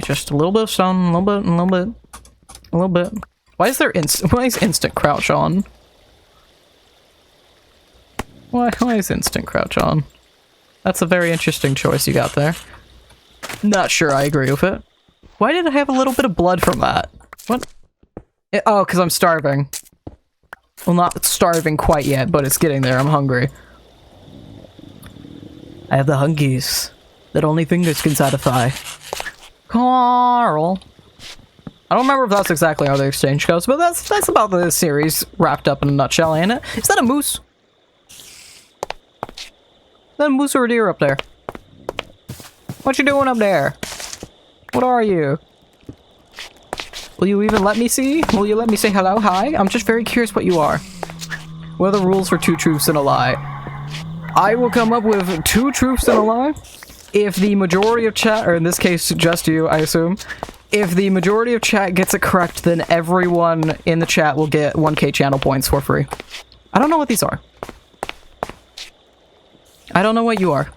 Just a little bit of stone, a little bit. Why is instant crouch on? Why is instant crouch on? That's a very interesting choice you got there. Not sure I agree with it. Why did I have a little bit of blood from that? What? Oh, because I'm starving. Well, not starving quite yet, but it's getting there. I'm hungry. I have the hungies that only fingers can satisfy. Carl. I don't remember if that's exactly how the exchange goes, but that's about the series wrapped up in a nutshell, ain't it? Is that a moose? Is that a moose or a deer up there? What you doing up there? What are you? Will you even let me see? Will you let me say hello, hi? I'm just very curious what you are. What are the rules for 2 truths and a lie? I will come up with 2 truths and a lie. If the majority of chat, or in this case, just you, I assume. If the majority of chat gets it correct, then everyone in the chat will get 1k channel points for free. I don't know what these are. I don't know what you are.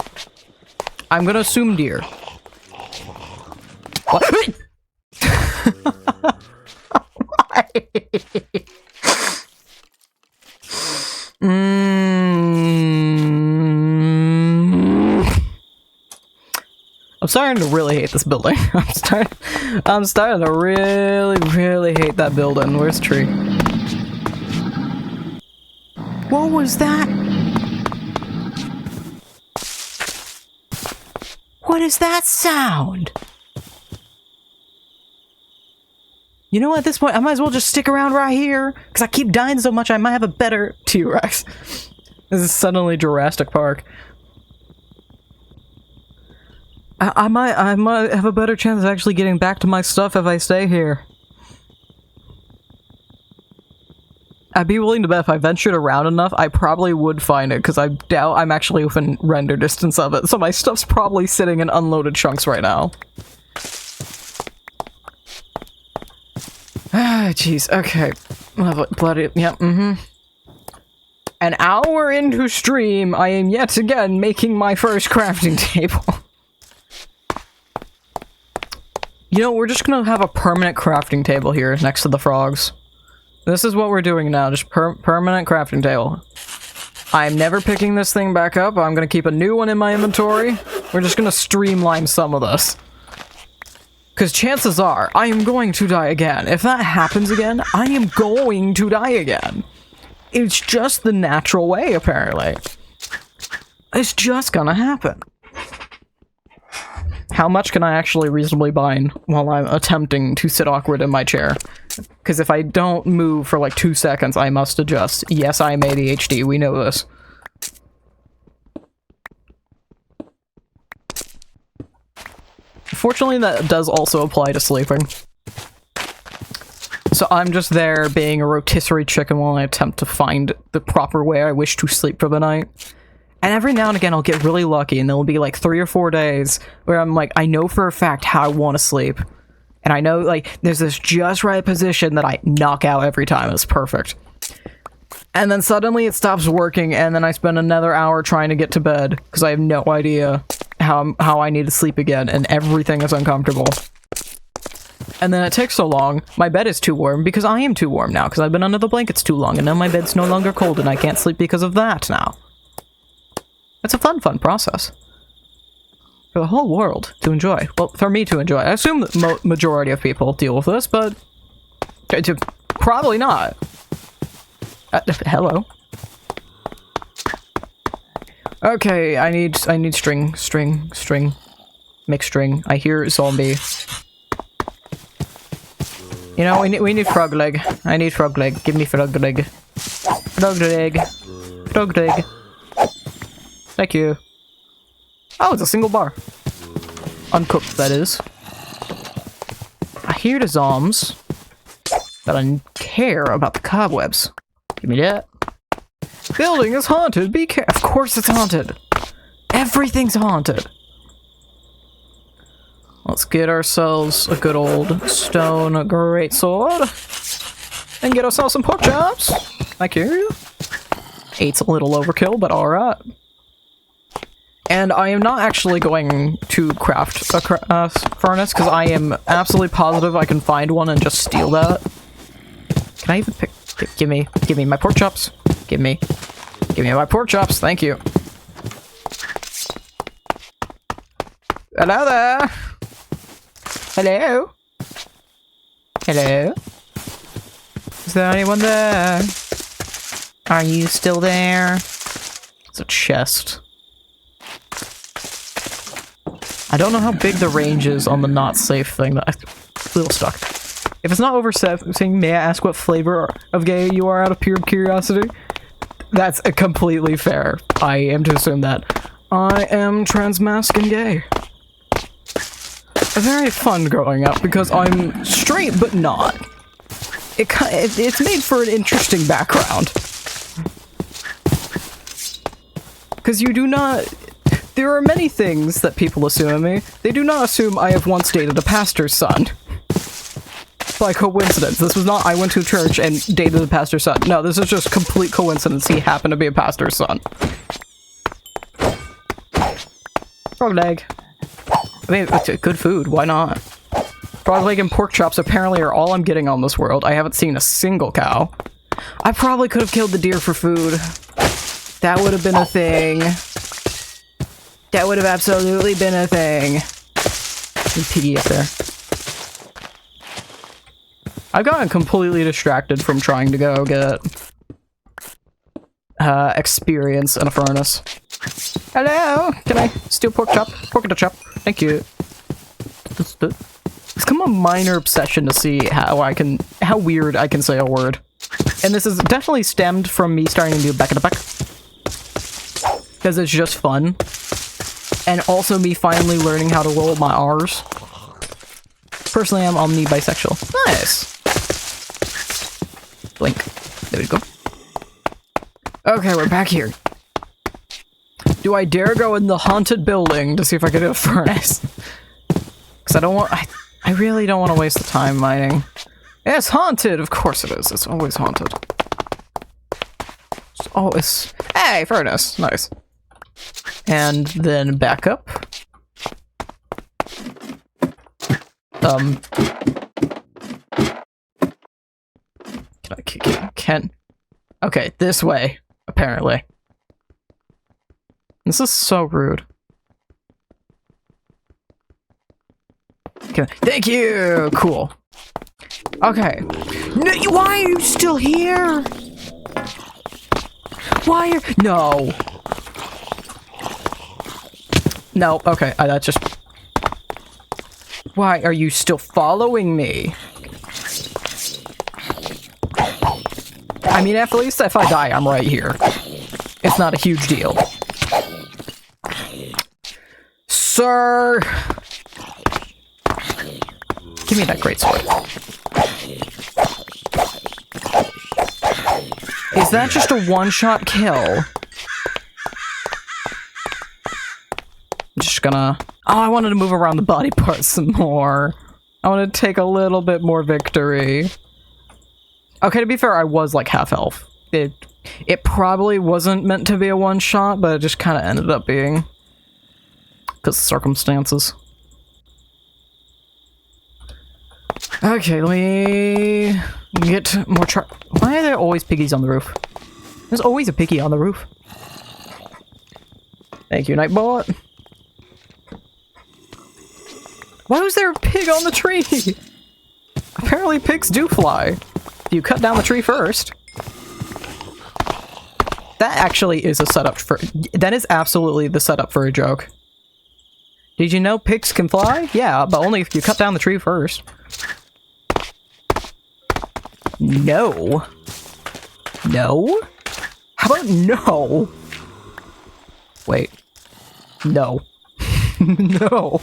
I'm gonna assume deer. What? I'm starting to really hate this building. I'm starting to really hate that building. Where's the tree? What was that? What is that sound? You know, at this point, I might as well just stick around right here, because I keep dying so much I might have a better T-Rex. This is suddenly Jurassic Park. I might have a better chance of actually getting back to my stuff if I stay here. I'd be willing to bet if I ventured around enough, I probably would find it, because I doubt I'm actually within render distance of it, so my stuff's probably sitting in unloaded chunks right now. jeez, okay. Bloody, yeah, An hour into stream, I am yet again making my first crafting table. You know, we're just gonna have a permanent crafting table here next to the frogs. This is what we're doing now, just permanent crafting table. I'm never picking this thing back up. I'm gonna keep a new one in my inventory. We're just gonna streamline some of this. Because chances are, I am going to die again. If that happens again, I am going to die again. It's just the natural way, apparently. It's just gonna happen. How much can I actually reasonably bind while I'm attempting to sit awkward in my chair? Because if I don't move for like 2 seconds, I must adjust. Yes, I am ADHD, we know this. Fortunately, that does also apply to sleeping. So I'm just there being a rotisserie chicken while I attempt to find the proper way I wish to sleep for the night. And every now and again, I'll get really lucky, and there'll be like 3 or 4 days where I'm like, I know for a fact how I want to sleep. And I know, like, there's this just right position that I knock out every time. It's perfect. And then suddenly it stops working, and then I spend another hour trying to get to bed, because I have no idea how I need to sleep again, and everything is uncomfortable. And then it takes so long, my bed is too warm, because I am too warm now, because I've been under the blankets too long, and now my bed's no longer cold, and I can't sleep because of that now. It's a fun process. For the whole world to enjoy. Well, for me to enjoy. I assume that majority of people deal with this, but... probably not. Hello. Okay, I need string. Make string. I hear zombie. You know, we need frog leg. I need frog leg. Give me frog leg. Frog leg. Frog leg. Thank you. Oh, it's a single bar. Uncooked, that is. I hear the zombies, but I care about the cobwebs. Give me that. Building is haunted. Be careful. Of course it's haunted. Everything's haunted. Let's get ourselves a good old stone greatsword. And get ourselves some pork chops. Thank you. 8's a little overkill, but alright. And I am not actually going to craft a furnace, because I am absolutely positive I can find one and just steal that. Can I even pick... Give me my pork chops. Give me my pork chops, thank you. Hello there! Hello? Hello? Is there anyone there? Are you still there? It's a chest. I don't know how big the range is on the not safe thing. I'm a little stuck. If it's not over 17, may I ask what flavor of gay you are out of pure curiosity? That's completely fair. I am to assume that. I am transmasc and gay. Very fun growing up because I'm straight but not. It's made for an interesting background. Because you do not... There are many things that people assume of me. They do not assume I have once dated a pastor's son. By coincidence. This was not I went to church and dated a pastor's son. No, this is just complete coincidence. He happened to be a pastor's son. Frog leg. I mean, it's good food. Why not? Frog leg and pork chops apparently are all I'm getting on this world. I haven't seen a single cow. I probably could have killed the deer for food. That would have been a thing. That would have absolutely been a thing. Piggy up there. I've gotten completely distracted from trying to go get experience in a furnace. Hello? Can I steal pork chop? Pork chop. Thank you. It's become a minor obsession to see how weird I can say a word. And this is definitely stemmed from me starting to do back in the back. Because it's just fun. And also me finally learning how to roll my R's. Personally, I'm omni-bisexual. Nice! Blink. There we go. Okay, we're back here. Do I dare go in the haunted building to see if I can do a furnace? Because I don't want... I really don't want to waste the time mining. It's haunted! Of course it is. It's always haunted. It's always... Hey, furnace! Nice. And then back up. Can... Okay, this way, apparently. This is so rude. Okay, thank you! Cool. Okay. No, why are you still here? Why are... No. No, okay, that just... Why are you still following me? I mean, at least if I die, I'm right here. It's not a huge deal. Sir! Give me that great sword. Is that just a one-shot kill? I'm just gonna... Oh, I wanted to move around the body parts some more. I want to take a little bit more victory. Okay, to be fair, I was like half health. It probably wasn't meant to be a one-shot, but it just kind of ended up being. Because of circumstances. Okay, let me get more Why are there always piggies on the roof? There's always a piggy on the roof. Thank you, Nightbot. Why was there a pig on the tree? Apparently pigs do fly. You cut down the tree first. That actually is a setup for... That is absolutely the setup for a joke. Did you know pigs can fly? Yeah, but only if you cut down the tree first. No. No? How about no? Wait. No. No.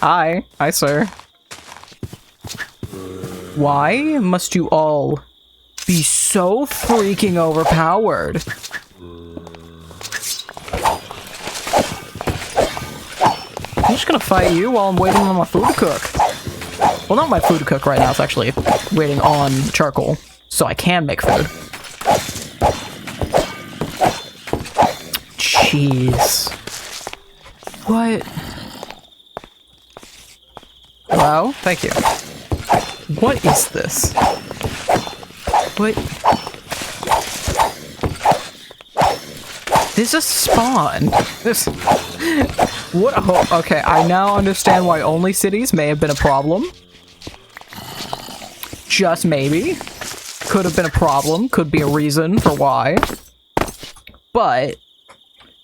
Aye, sir. Why must you all be so freaking overpowered? I'm just gonna fight you while I'm waiting on my food to cook. Well, not my food to cook right now, it's actually waiting on charcoal, so I can make food. Jeez. What? Hello? Thank you. What is this? What? This is a spawn. This... What? Oh, okay, I now understand why only cities may have been a problem. Just maybe. Could have been a problem. Could be a reason for why. But,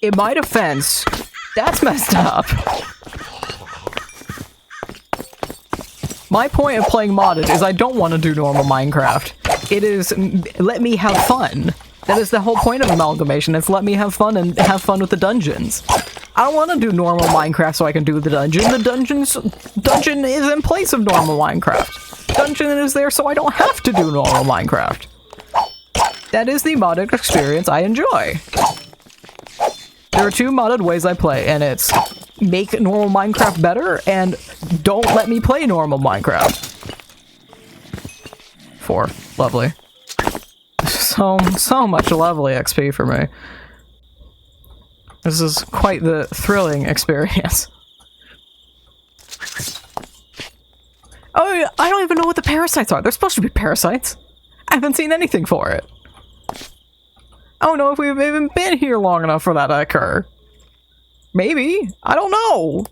in my defense, that's messed up. My point of playing modded is I don't want to do normal Minecraft. It is, let me have fun. That is the whole point of Amalgamation, is let me have fun and have fun with the dungeons. I don't want to do normal Minecraft so I can do the dungeon. The dungeon is in place of normal Minecraft. Dungeon is there so I don't have to do normal Minecraft. That is the modded experience I enjoy. There are two modded ways I play, and it's make normal Minecraft better, and don't let me play normal Minecraft. 4. Lovely. So much lovely XP for me. This is quite the thrilling experience. Oh, I don't even know what the parasites are. They're supposed to be parasites. I haven't seen anything for it. I don't know if we've even been here long enough for that to occur. Maybe. I don't know.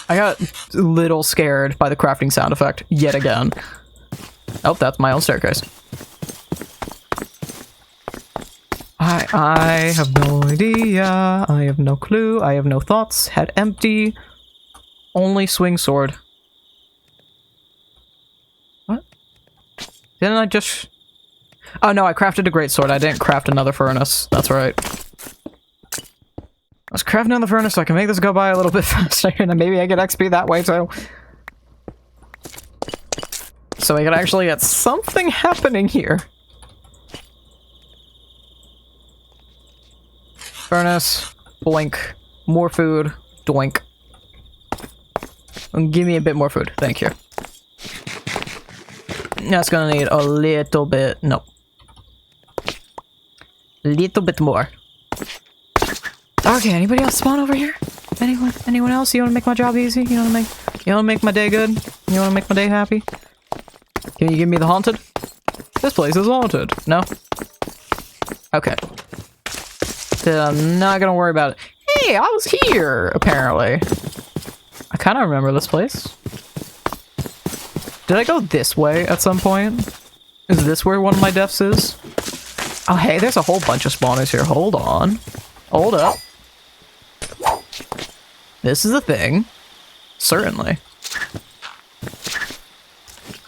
I got a little scared by the crafting sound effect yet again. Oh, that's my own staircase. I have no idea. I have no clue. I have no thoughts. Head empty. Only swing sword. What? Didn't I just... Oh no, I crafted a great sword. I didn't craft another furnace. That's right. Let's craft another furnace so I can make this go by a little bit faster, and then maybe I get XP that way too. So we can actually get something happening here. Furnace, blink, more food, doink. Give me a bit more food. Thank you. That's gonna need a little bit. No. Little bit more. Okay, anybody else spawn over here? Anyone else? You wanna make my job easy? You wanna make my day good? You wanna make my day happy? Can you give me the haunted? This place is haunted. No? Okay. Then I'm not gonna worry about it. Hey, I was here, apparently. I kinda remember this place. Did I go this way at some point? Is this where one of my deaths is? Oh, hey, there's a whole bunch of spawners here. Hold on. Hold up. This is a thing. Certainly.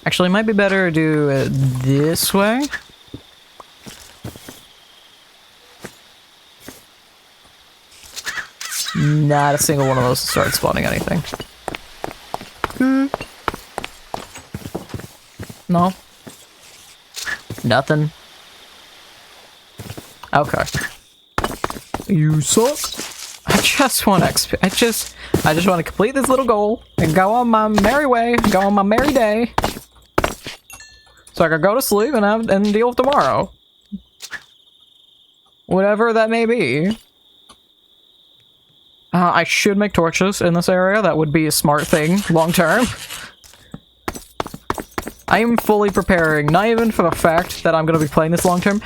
Actually, it might be better to do it this way. Not a single one of those started spawning anything. No. Nothing. Okay. You suck. I just want XP. I just want to complete this little goal and go on my merry way, go on my merry day. So I can go to sleep and deal with tomorrow. Whatever that may be. I should make torches in this area. That would be a smart thing, long term. I am fully preparing, not even for the fact that I'm going to be playing this long term,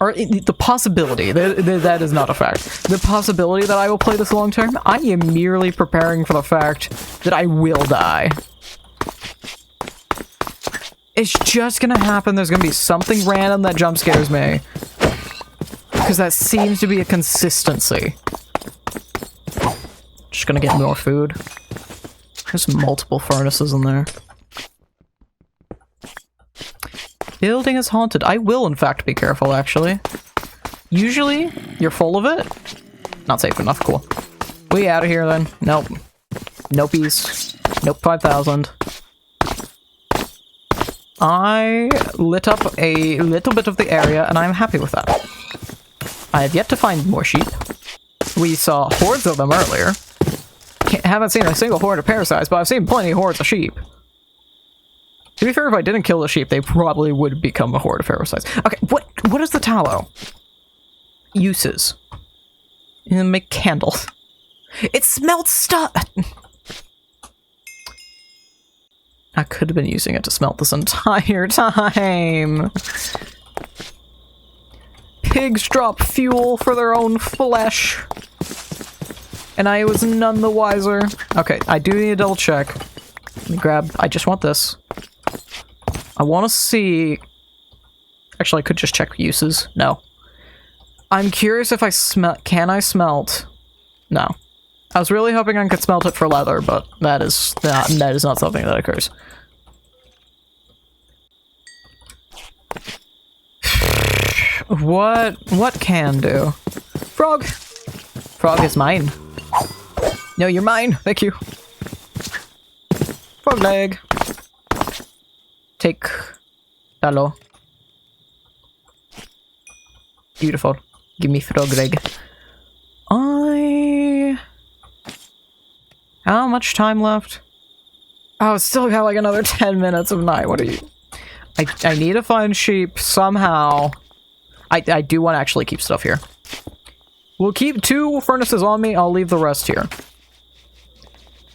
or the possibility, that is not a fact. The possibility that I will play this long term, I am merely preparing for the fact that I will die. It's just gonna happen. There's gonna be something random that jump scares me. Because that seems to be a consistency. Just gonna get more food. There's multiple furnaces in there. Building is haunted. I will, in fact, be careful, actually. Usually, you're full of it. Not safe enough. Cool. We out of here, then. Nope. Nopees. Nope 5000. I lit up a little bit of the area, and I'm happy with that. I have yet to find more sheep. We saw hordes of them earlier. Haven't seen a single horde of parasites, but I've seen plenty of hordes of sheep. To be fair, if I didn't kill the sheep, they probably would become a horde of parasites. Okay, what is the tallow? Uses. Make candles. It smelts stuff! I could have been using it to smelt this entire time. Pigs drop fuel for their own flesh. And I was none the wiser. Okay, I do need to double check. Let me grab... I just want this. I want to see... Actually, I could just check uses. No. I'm curious if I smelt... Can I smelt? No. I was really hoping I could smelt it for leather, but that is not something that occurs. What can do? Frog! Frog is mine. No, you're mine. Thank you. Frog leg. Take tallow. Beautiful. Give me frog leg. How much time left? Oh, it's still got like another 10 minutes of night. What are you... I need to find sheep somehow. I do want to actually keep stuff here. We'll keep 2 furnaces on me. I'll leave the rest here.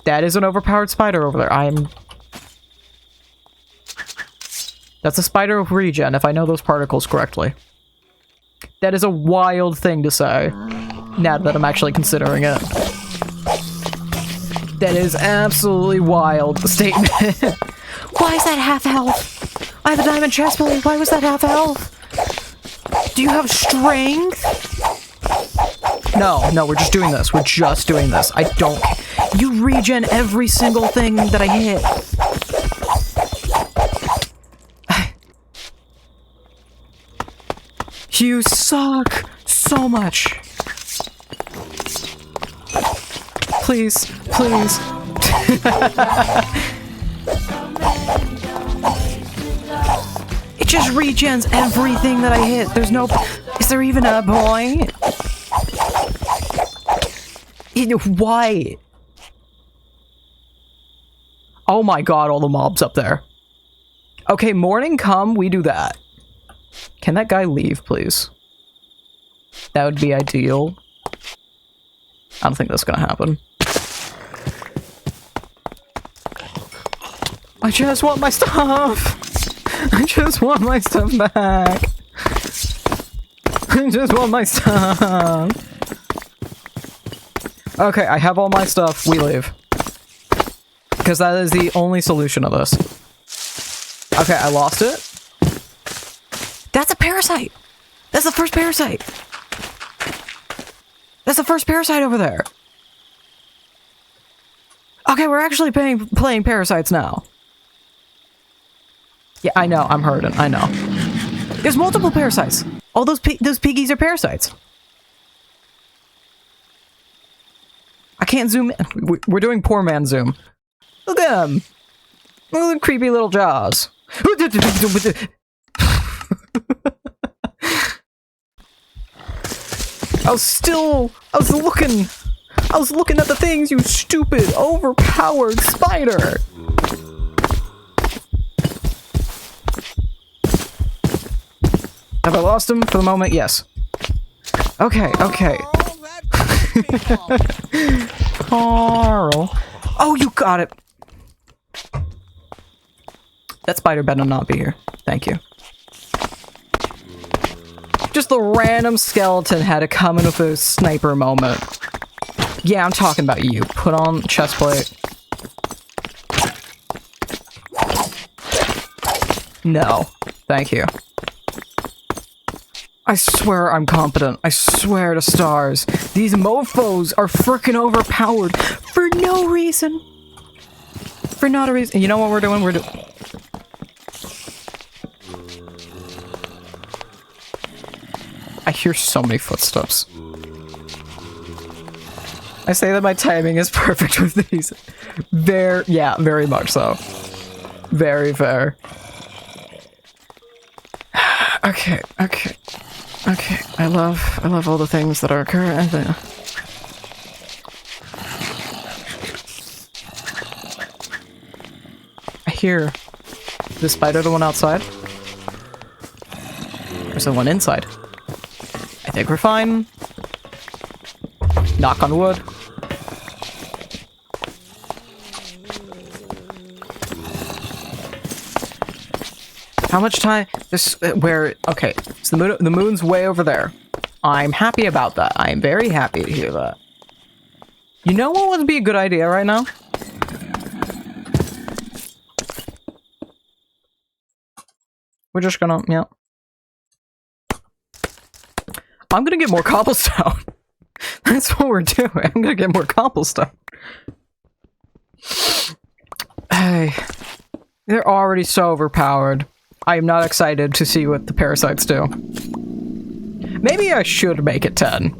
That is an overpowered spider over there. That's a spider of regen, if I know those particles correctly. That is a wild thing to say, now that I'm actually considering it. That is absolutely wild, the statement. Why is that half health? I have a diamond chestplate. Why was that half health? Do you have strength? No, we're just doing this. We're just doing this. I don't... You regen every single thing that I hit. You suck so much. Please, please. It just regens everything that I hit. There's no... Is there even a point? Why? Oh my god, all the mobs up there. Okay, morning come, we do that. Can that guy leave, please? That would be ideal. I don't think that's gonna happen. I just want my stuff! I just want my stuff back! I just want my stuff! Okay, I have all my stuff, we leave. Because that is the only solution to this. Okay, I lost it. That's a parasite! That's the first parasite! That's the first parasite over there! Okay, we're actually playing Parasites now. Yeah, I know, I'm hurting, I know. There's multiple parasites! All those piggies are parasites. I can't zoom in. We're doing poor man zoom. Look at them! Look at the creepy little jaws. I was looking at the things, you stupid, overpowered spider! Have I lost him for the moment? Yes. Okay, okay. Carl. Oh, you got it! That spider better not be here. Thank you. Just the random skeleton had to come in with a sniper moment. Yeah, I'm talking about you. Put on chest plate. No. Thank you. I swear I'm competent. I swear to stars. These mofos are frickin' overpowered for no reason. For not a reason. You know what we're doing? We're doing... I hear so many footsteps. I say that my timing is perfect with these. Yeah, very much so. Very fair. Okay, okay. Okay, I love all the things that are occurring. I hear the spider, the one outside. There's the one inside. I think we're fine. Knock on wood. How much time? This okay, so the moon's way over there. I'm happy about that. I'm very happy to hear that. You know what would be a good idea right now? We're just gonna, yeah. I'm gonna get more cobblestone. That's what we're doing. I'm gonna get more cobblestone. Hey, they're already so overpowered. I am not excited to see what the parasites do. Maybe I should make it 10.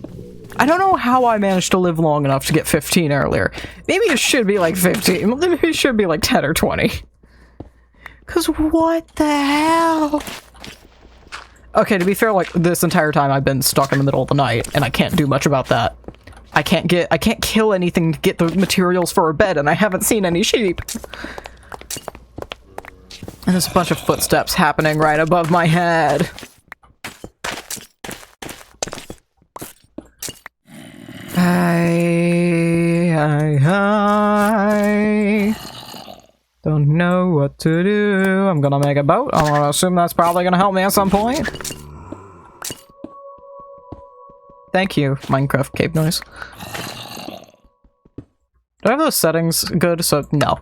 I don't know how I managed to live long enough to get 15 earlier. Maybe it should be like 15. Maybe it should be like 10 or 20. Cause what the hell? Okay, to be fair, like this entire time I've been stuck in the middle of the night, and I can't do much about that. I can't kill anything to get the materials for a bed, and I haven't seen any sheep. And there's a bunch of footsteps happening right above my head. I don't know what to do. I'm gonna make a boat. I'm gonna assume that's probably gonna help me at some point. Thank you, Minecraft cave noise. Do I have those settings good? So, no.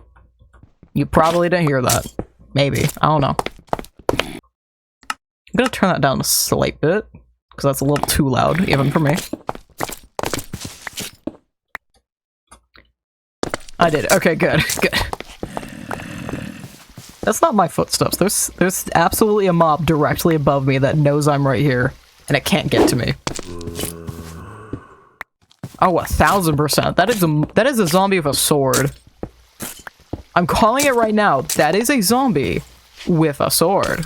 You probably didn't hear that. Maybe. I don't know. I'm gonna turn that down a slight bit, because that's a little too loud, even for me. I did. Okay, good. Good. That's not my footsteps. There's absolutely a mob directly above me that knows I'm right here, and it can't get to me. Oh, 1000%. That is a zombie with a sword. I'm calling it right now. That is a zombie with a sword.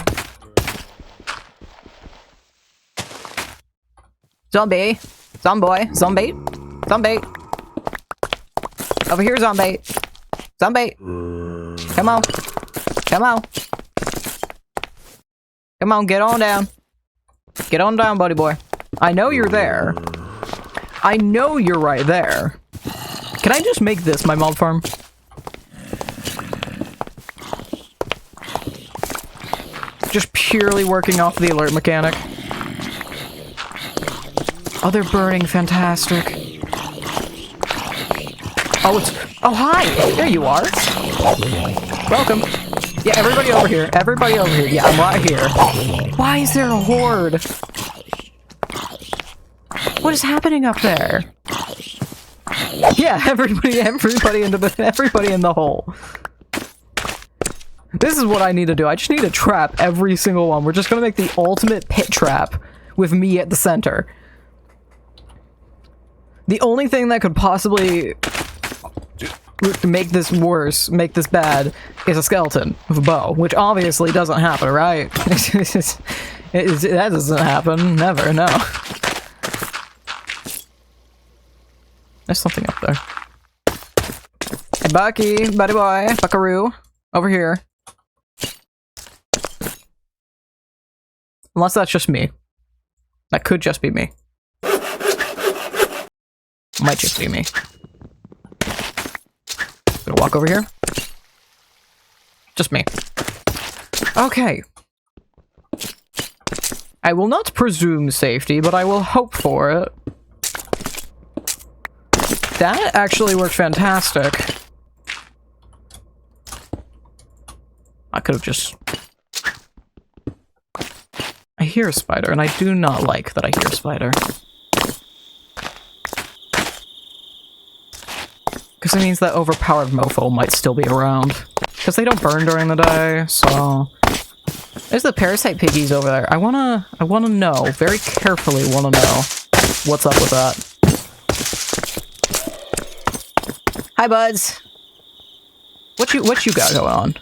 Zombie. Zombie. Zombie. Zombie. Over here, zombie. Zombie. Come on. Come on. Come on, get on down. Get on down, buddy boy. I know you're there. I know you're right there. Can I just make this my mob farm? Just purely working off the alert mechanic. Oh, they're burning. Fantastic. Oh, it's... Oh, hi! There you are. Welcome. Yeah, everybody over here. Everybody over here. Yeah, I'm right here. Why is there a horde? What is happening up there? Yeah, everybody in the hole. This is what I need to do. I just need to trap every single one. We're just gonna make the ultimate pit trap with me at the center. The only thing that could possibly make this worse, make this bad, is a skeleton with a bow, which obviously doesn't happen, right? That doesn't happen. Never, no. There's something up there. Hey, Bucky, buddy boy, buckaroo, over here. Unless that's just me. That could just be me. Might just be me. Gonna walk over here. Just me. Okay. I will not presume safety, but I will hope for it. That actually worked fantastic. I could have just... I hear a spider, and I do not like that I hear a spider. Because it means that overpowered mofo might still be around. Because they don't burn during the day, so... There's the parasite piggies over there. I wanna know, very carefully wanna know what's up with that. Hi, buds. What you got going on?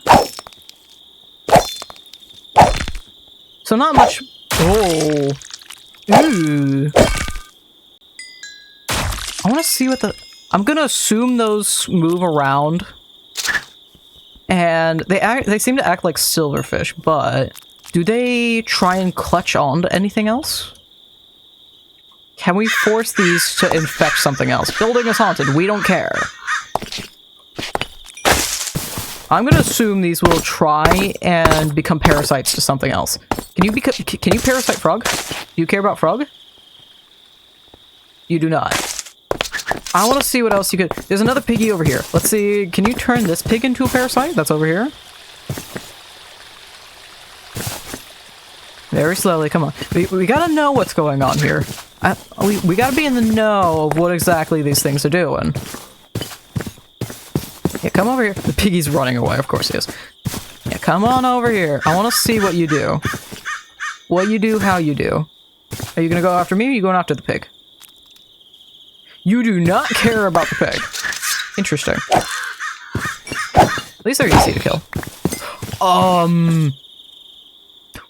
So not much. Oh. Ooh. I want to see what the. I'm gonna assume those move around, and they seem to act like silverfish. But do they try and clutch on to anything else? Can we force these to infect something else? Building is haunted. We don't care. I'm gonna assume these will try and become parasites to something else. Can you parasite frog? Do you care about frog? You do not. I want to see what else you could... There's another piggy over here. Let's see. Can you turn this pig into a parasite? That's over here. Very slowly. Come on. We gotta know what's going on here. We gotta be in the know of what exactly these things are doing. Yeah, come over here. The piggy's running away. Of course he is. Yeah, come on over here. I want to see what you do. What you do, how you do. Are you gonna go after me, or are you going after the pig? You do not care about the pig. Interesting. At least they're easy to kill.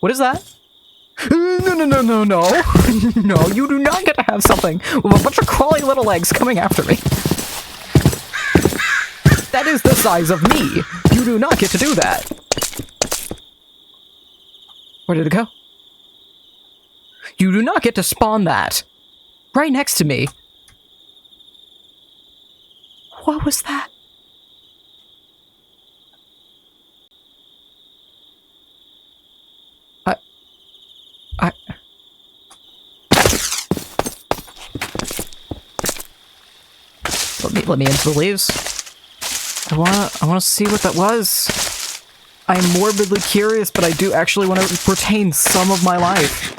What is that? No. No, you do not get to have something with a bunch of crawly little legs coming after me. That is the size of me. You do not get to do that. Where did it go? You do not get to spawn that. Right next to me. What was that? Let me into the leaves. I wanna see what that was. I am morbidly curious, but I do actually want to retain some of my life.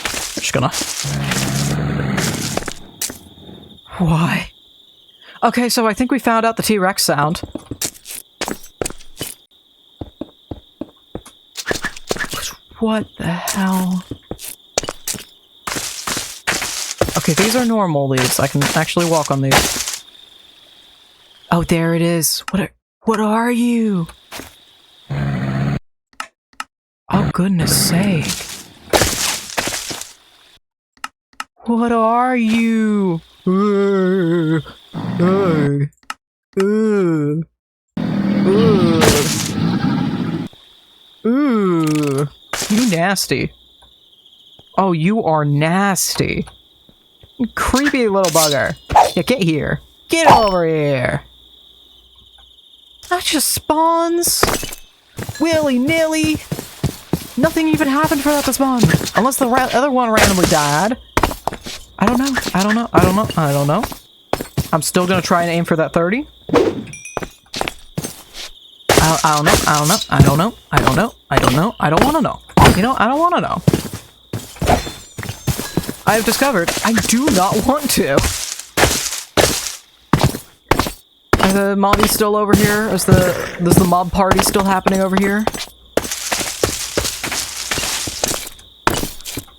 I'm just gonna... Why? Okay, so I think we found out the T-Rex sound. What the hell? Okay, these are normal leaves. I can actually walk on these. Oh, there it is. What are you? Oh, goodness sake. What are you? Ooh. Ooh. Ooh. You nasty. Oh, you are nasty. Creepy little bugger. Yeah, get here. Get over here. That just spawns. Willy-nilly. Nothing even happened for that to spawn. Unless the other one randomly died. I don't know. I don't know. I don't know. I don't know. I'm still gonna try and aim for that 30. I don't know. I don't know. I don't know. I don't know. I don't know. I don't want to know. You know, I don't want to know. I have discovered I do not want to. Are the mobbies still over here? Is the mob party still happening over here?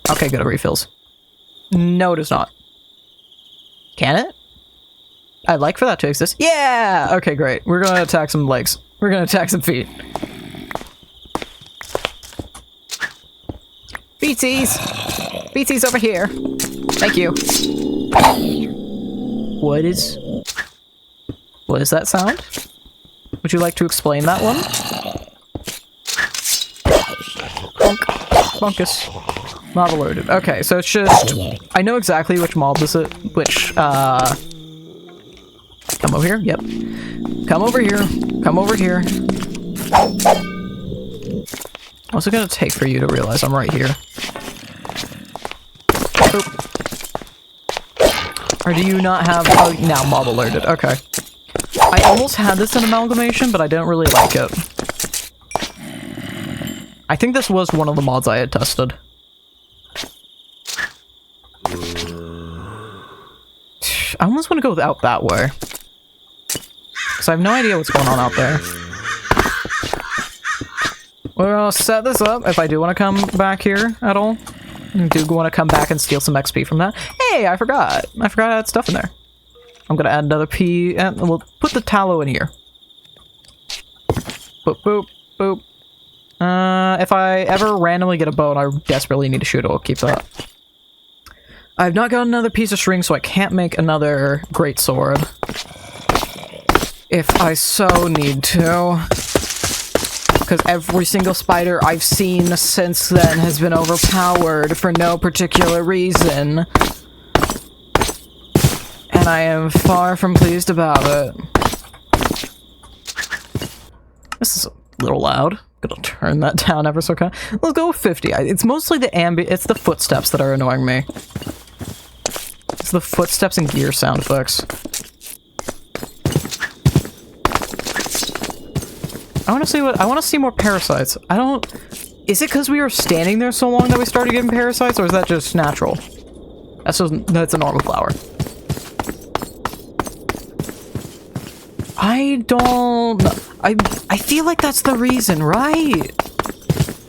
Okay, good. It refills. No, it is not. Can it? I'd like for that to exist. Yeah! Okay, great. We're gonna attack some legs. We're gonna attack some feet. Feetsies! Feetsies over here. Thank you. What is that sound? Would you like to explain that one? Bonk. Bonkus. Mob alerted. Okay, so it's just... I know exactly which mob this is... Which, Come over here? Yep. Come over here. Come over here. What's it gonna take for you to realize I'm right here? Oop. Or do you not have... Oh, now mob alerted. Okay. I almost had this in Amalgamation, but I didn't really like it. I think this was one of the mods I had tested. I almost want to go out that way. Because I have no idea what's going on out there. We're gonna set this up if I do want to come back here at all. I do want to come back and steal some XP from that. Hey, I forgot. I forgot I had stuff in there. I'm gonna add another P, and we'll put the tallow in here. Boop, boop, boop. If I ever randomly get a bow and I desperately need to shoot it, I'll keep that. I've not got another piece of string, so I can't make another greatsword. If I so need to. Because every single spider I've seen since then has been overpowered for no particular reason. And I am far from pleased about it. This is a little loud. I'm gonna turn that down ever so kind. Let's go with 50. It's mostly the it's the footsteps that are annoying me. It's the footsteps and gear sound effects. I want to see more parasites. I don't... Is it because we were standing there so long that we started getting parasites, or is that just natural? That's a normal flower. I don't... I feel like that's the reason, right?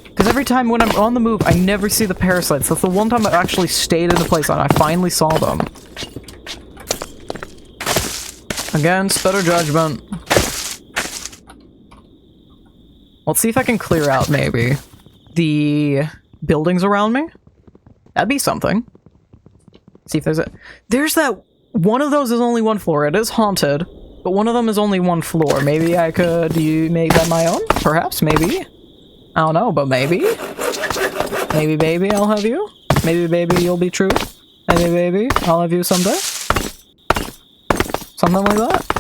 Because every time when I'm on the move, I never see the parasites. That's the one time I actually stayed in the place and I finally saw them. Against better judgment. Let's see if I can clear out, maybe, the buildings around me. That'd be something. See if there's a... There's that... One of those is only one floor. It is haunted, but one of them is only one floor. Maybe I could make that my own? Perhaps, maybe. I don't know, but maybe. Maybe, baby, I'll have you. Maybe, baby, you'll be true. Maybe, baby, I'll have you someday. Something like that.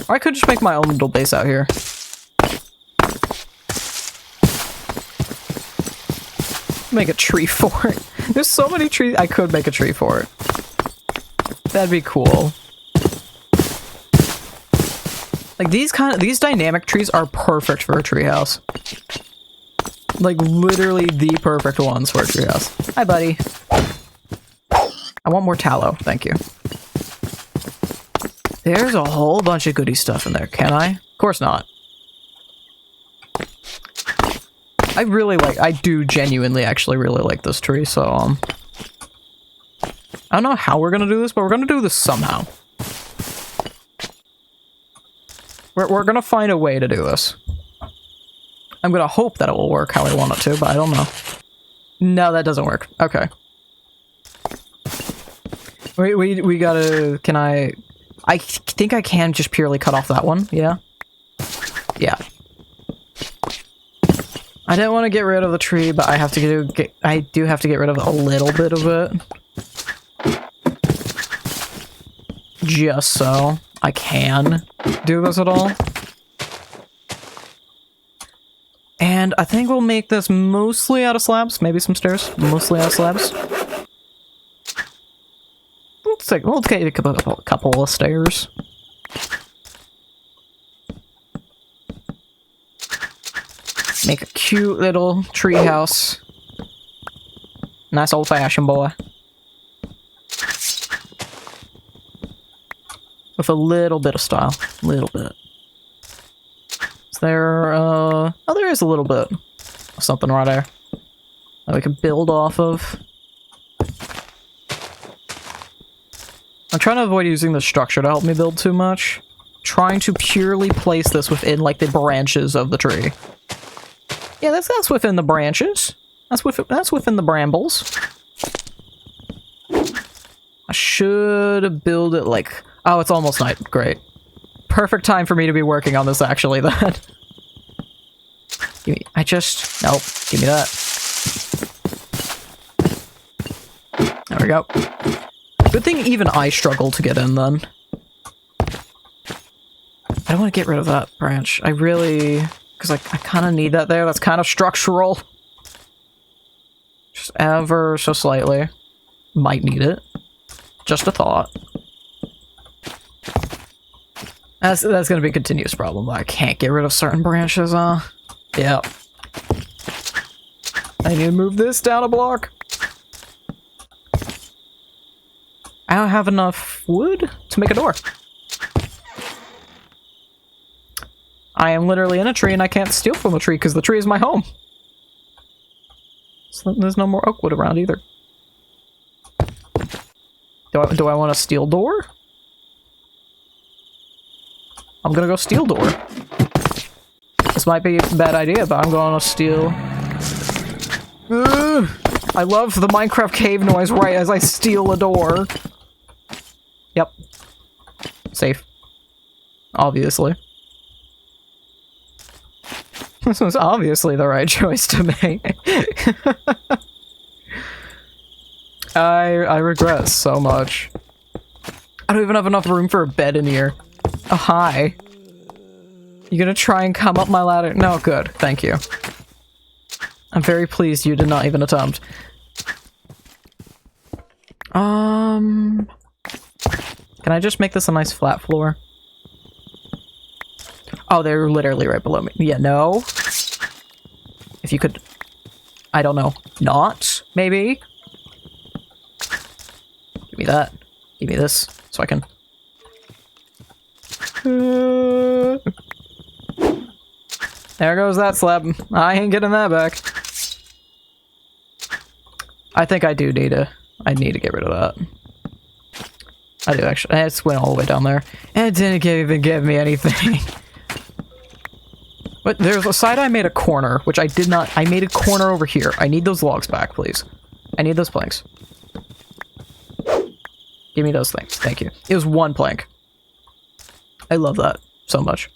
Or I could just make my own little base out here. Make a tree fort. There's so many trees. I could make a tree fort. That'd be cool. Like these dynamic trees are perfect for a treehouse. Like literally the perfect ones for a treehouse. Hi, buddy. I want more tallow. Thank you. There's a whole bunch of goody stuff in there. Can I? Of course not. I do genuinely actually really like this tree, so, I don't know how we're gonna do this, but we're gonna do this somehow. We're gonna find a way to do this. I'm gonna hope that it will work how I want it to, but I don't know. No, that doesn't work. Okay. We gotta... Can I... I think I can just purely cut off that one, yeah? Yeah. I didn't want to get rid of the tree, but I have to I do have to get rid of a little bit of it. Just so I can do this at all. And I think we'll make this mostly out of slabs, maybe some stairs, mostly out of slabs. We'll take a couple of stairs. Make a cute little tree house. Nice old-fashioned boy. With a little bit of style. A little bit. Is there, oh, there is a little bit of something right there that we can build off of. I'm trying to avoid using the structure to help me build too much. Trying to purely place this within, like, the branches of the tree. Yeah, that's within the branches. That's within the brambles. I should build it like... Oh, it's almost night. Great. Perfect time for me to be working on this, actually, then. Nope. Give me that. There we go. Good thing even I struggle to get in, then. I don't want to get rid of that branch. I really... Because I kind of need that there. That's kind of structural. Just ever so slightly. Might need it. Just a thought. That's going to be a continuous problem. I can't get rid of certain branches, Yeah. I need to move this down a block. I don't have enough wood to make a door. I am literally in a tree and I can't steal from a tree because the tree is my home. So there's no more oak wood around either. Do I want a steel door? I'm gonna go steel door. This might be a bad idea, but I'm going to steal. I love the Minecraft cave noise right as I steal a door. Yep. Safe. Obviously. This was obviously the right choice to make. I regret so much. I don't even have enough room for a bed in here. Oh, hi. You gonna try and come up my ladder? No, good. Thank you. I'm very pleased you did not even attempt. Can I just make this a nice flat floor? Oh, they're literally right below me. Yeah, no. If you could... I don't know. Not? Maybe? Give me that. Give me this, so I can... There goes that slab. I ain't getting that back. I think I do need to... I need to get rid of that. I do, actually. I just went all the way down there. And it didn't even give me anything. But there's a side I made a corner, which I did not... I made a corner over here. I need those logs back, please. I need those planks. Give me those things. Thank you. It was one plank. I love that so much.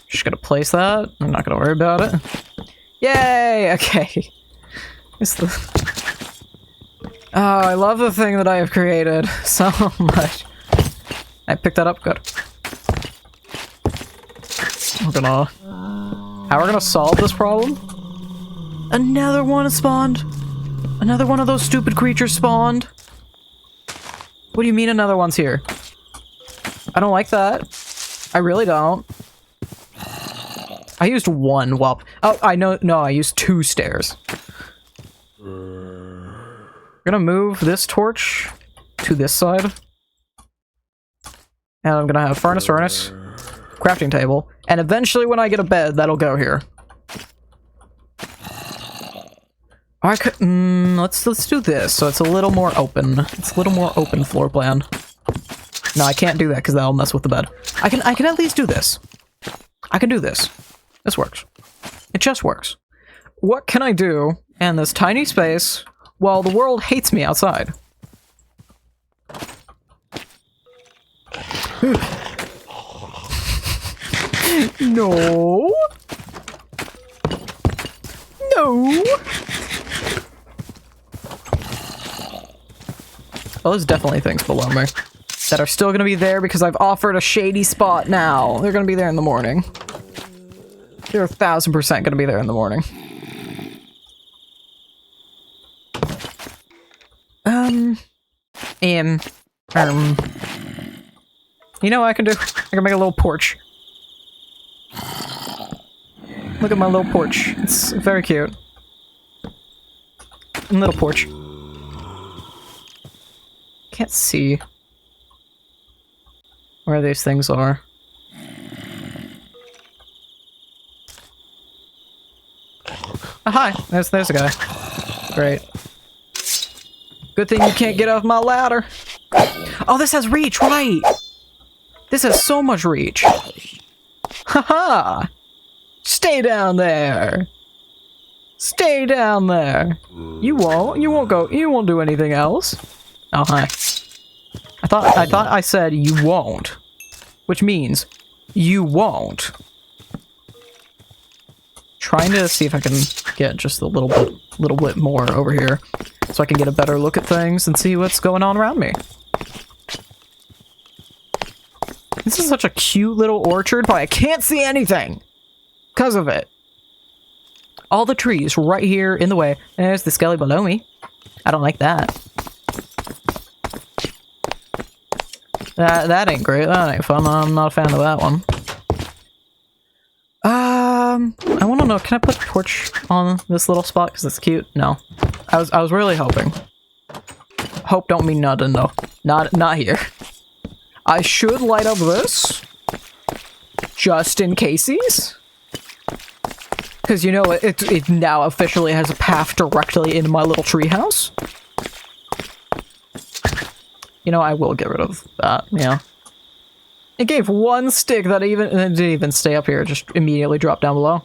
Just gonna place that. I'm not gonna worry about it. Yay! Okay. It's the... Oh, I love the thing that I have created so much. I picked that up. Good. We're gonna... How we're gonna solve this problem? Another one spawned! Another one of those stupid creatures spawned! What do you mean another one's here? I don't like that. I really don't. I used one while... Oh, I know... No, I used 2 stairs. I'm gonna move this torch to this side. And I'm gonna have furnace, crafting table, and eventually when I get a bed, that'll go here. I could, let's do this, so it's a little more open. It's a little more open floor plan. No, I can't do that because that'll mess with the bed. I can at least do this. I can do this. This works. It just works. What can I do in this tiny space while the world hates me outside? No. No. Oh, there's definitely things below me that are still gonna be there because I've offered a shady spot now. They're gonna be there in the morning. They're 1000% gonna be there in the morning. You know what I can do? I can make a little porch. Look at my little porch. It's very cute. Little porch. Can't see where these things are. Oh, hi. There's a guy. Great. Good thing you can't get off my ladder. Oh, this has reach, right? This has so much reach. Haha! Stay down there. Stay down there. You won't go. You won't do anything else. Oh, hi. I thought I said you won't, which means you won't. Trying to see if I can get just a little bit more over here, so I can get a better look at things and see what's going on around me. This is such a cute little orchard, but I can't see anything because of it. All the trees right here in the way. There's the skelly below me. I don't like that. That ain't great. That ain't fun. I'm not a fan of that one. I want to know, can I put the torch on this little spot because it's cute? No. I was really hoping. Hope don't mean nothing though. Not here. I should light up this just in cases. Because, you know, it now officially has a path directly into my little treehouse. You know, I will get rid of that, yeah. It gave one stick that it didn't even stay up here, it just immediately dropped down below.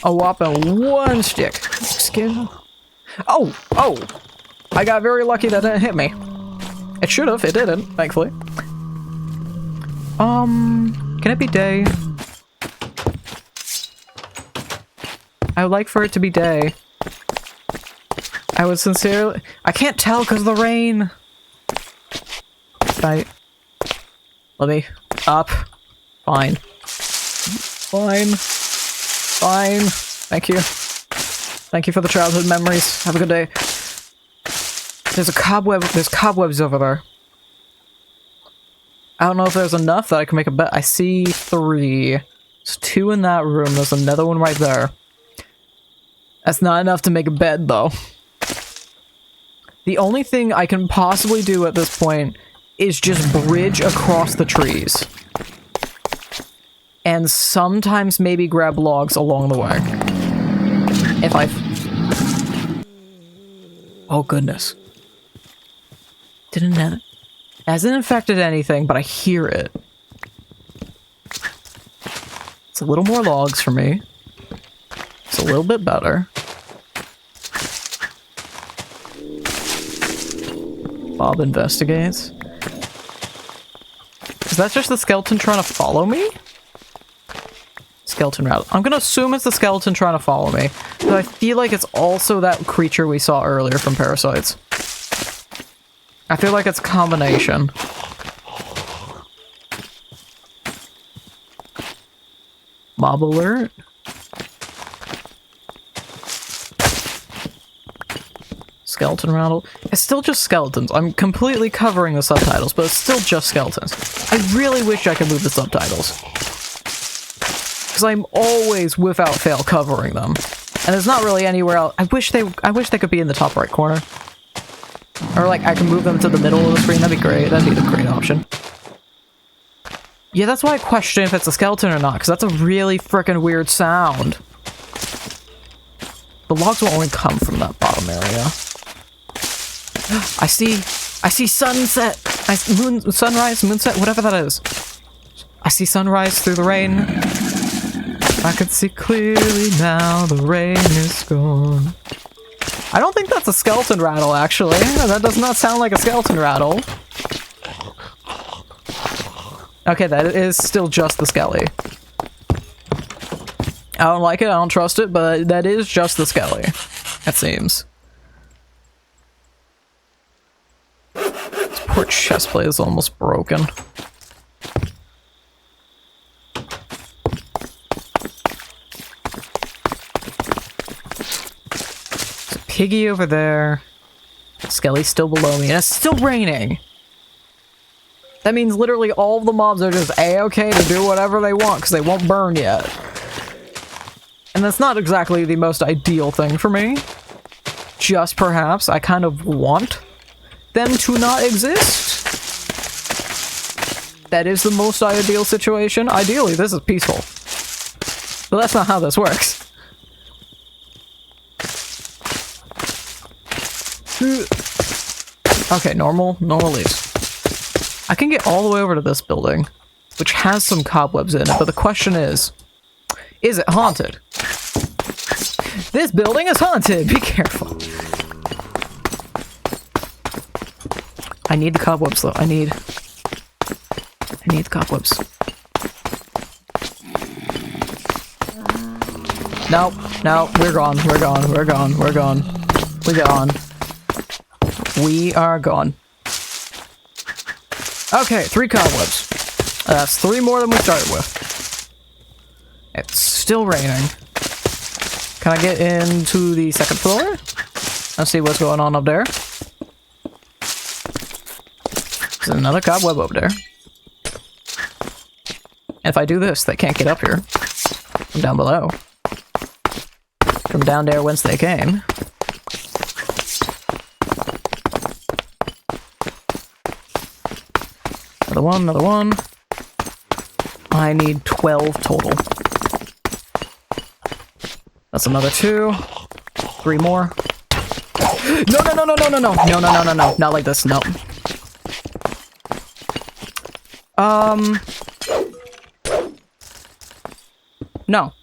A whopping one stick. Oh! I got very lucky that didn't hit me. It should have, it didn't, thankfully. Can it be day? I would like for it to be day. I would sincerely— I can't tell because of the rain! Right. Let me— up. Fine. Fine. Fine. Thank you. Thank you for the childhood memories. Have a good day. There's a cobweb— there's cobwebs over there. I don't know if there's enough that I can make a bed. I see 3. There's 2 in that room. There's another one right there. That's not enough to make a bed, though. The only thing I can possibly do at this point is just bridge across the trees. And sometimes maybe grab logs along the way. If I— oh goodness. Didn't— hasn't infected anything, but I hear it. It's a little more logs for me. It's a little bit better. Bob investigates. Is that just the skeleton trying to follow me? Skeleton route. I'm gonna assume it's the skeleton trying to follow me, but I feel like it's also that creature we saw earlier from Parasites. I feel like it's a combination. Mob alert. Skeleton rattle. It's still just skeletons. I'm completely covering the subtitles, but it's still just skeletons. I really wish I could move the subtitles. Because I'm always, without fail, covering them. And there's not really anywhere else. I wish they could be in the top right corner. Or like, I can move them to the middle of the screen. That'd be great. That'd be the great option. Yeah, that's why I question if it's a skeleton or not, because that's a really freaking weird sound. The logs will only come from that bottom area. I see sunset, sunrise, moonset, whatever that is. I see sunrise through the rain. I can see clearly now, the rain is gone. I don't think that's a skeleton rattle, actually. That does not sound like a skeleton rattle. Okay, that is still just the skelly. I don't like it, I don't trust it, but that is just the skelly. It seems. This poor chest plate is almost broken. There's a piggy over there. Skelly's still below me, and it's still raining. That means literally all of the mobs are just A-okay to do whatever they want because they won't burn yet. And that's not exactly the most ideal thing for me. Just perhaps I kind of want them to not exist. That is the most ideal situation. Ideally, this is peaceful. But that's not how this works. Okay, normal leaves. I can get all the way over to this building, which has some cobwebs in it, but the question is it haunted? This building is haunted! Be careful. I need the cobwebs, though. I need the cobwebs. No, we're gone. We are gone. Okay, 3 cobwebs. That's 3 more than we started with. It's still raining. Can I get into the 2nd floor? Let's see what's going on up there. There's another cobweb up there. And if I do this, they can't get up here. From down below. From down there whence they came. Another one. I need 12 total. That's another 2. 3 more. No. Not like this, no. No.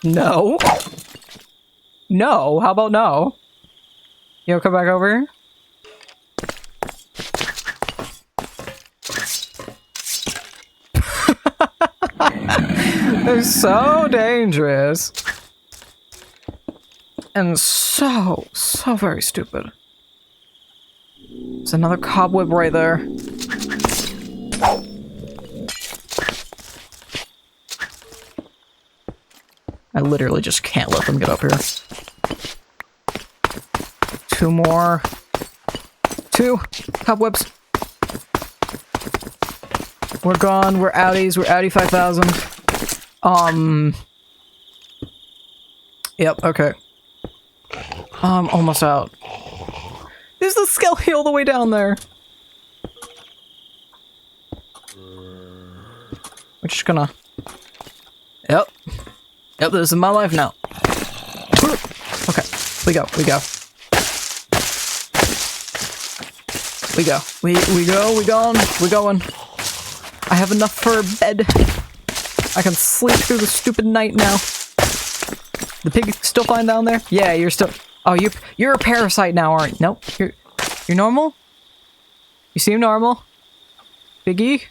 No? No? How about no? You come back over here? They're so dangerous. And so very stupid. There's another cobweb right there. I literally just can't let them get up here. 2 more. 2 cobwebs. We're gone. We're outies. We're outie 5,000. Yep, okay. Almost out. There's the skelly all the way down there. We're just gonna... Yep, this is my life now. Okay, we go. We're going. I have enough for a bed. I can sleep through the stupid night now. The pig still flying down there? Yeah, you're still... Oh, you're a parasite now, aren't you? Nope. You're normal? You seem normal? Piggy?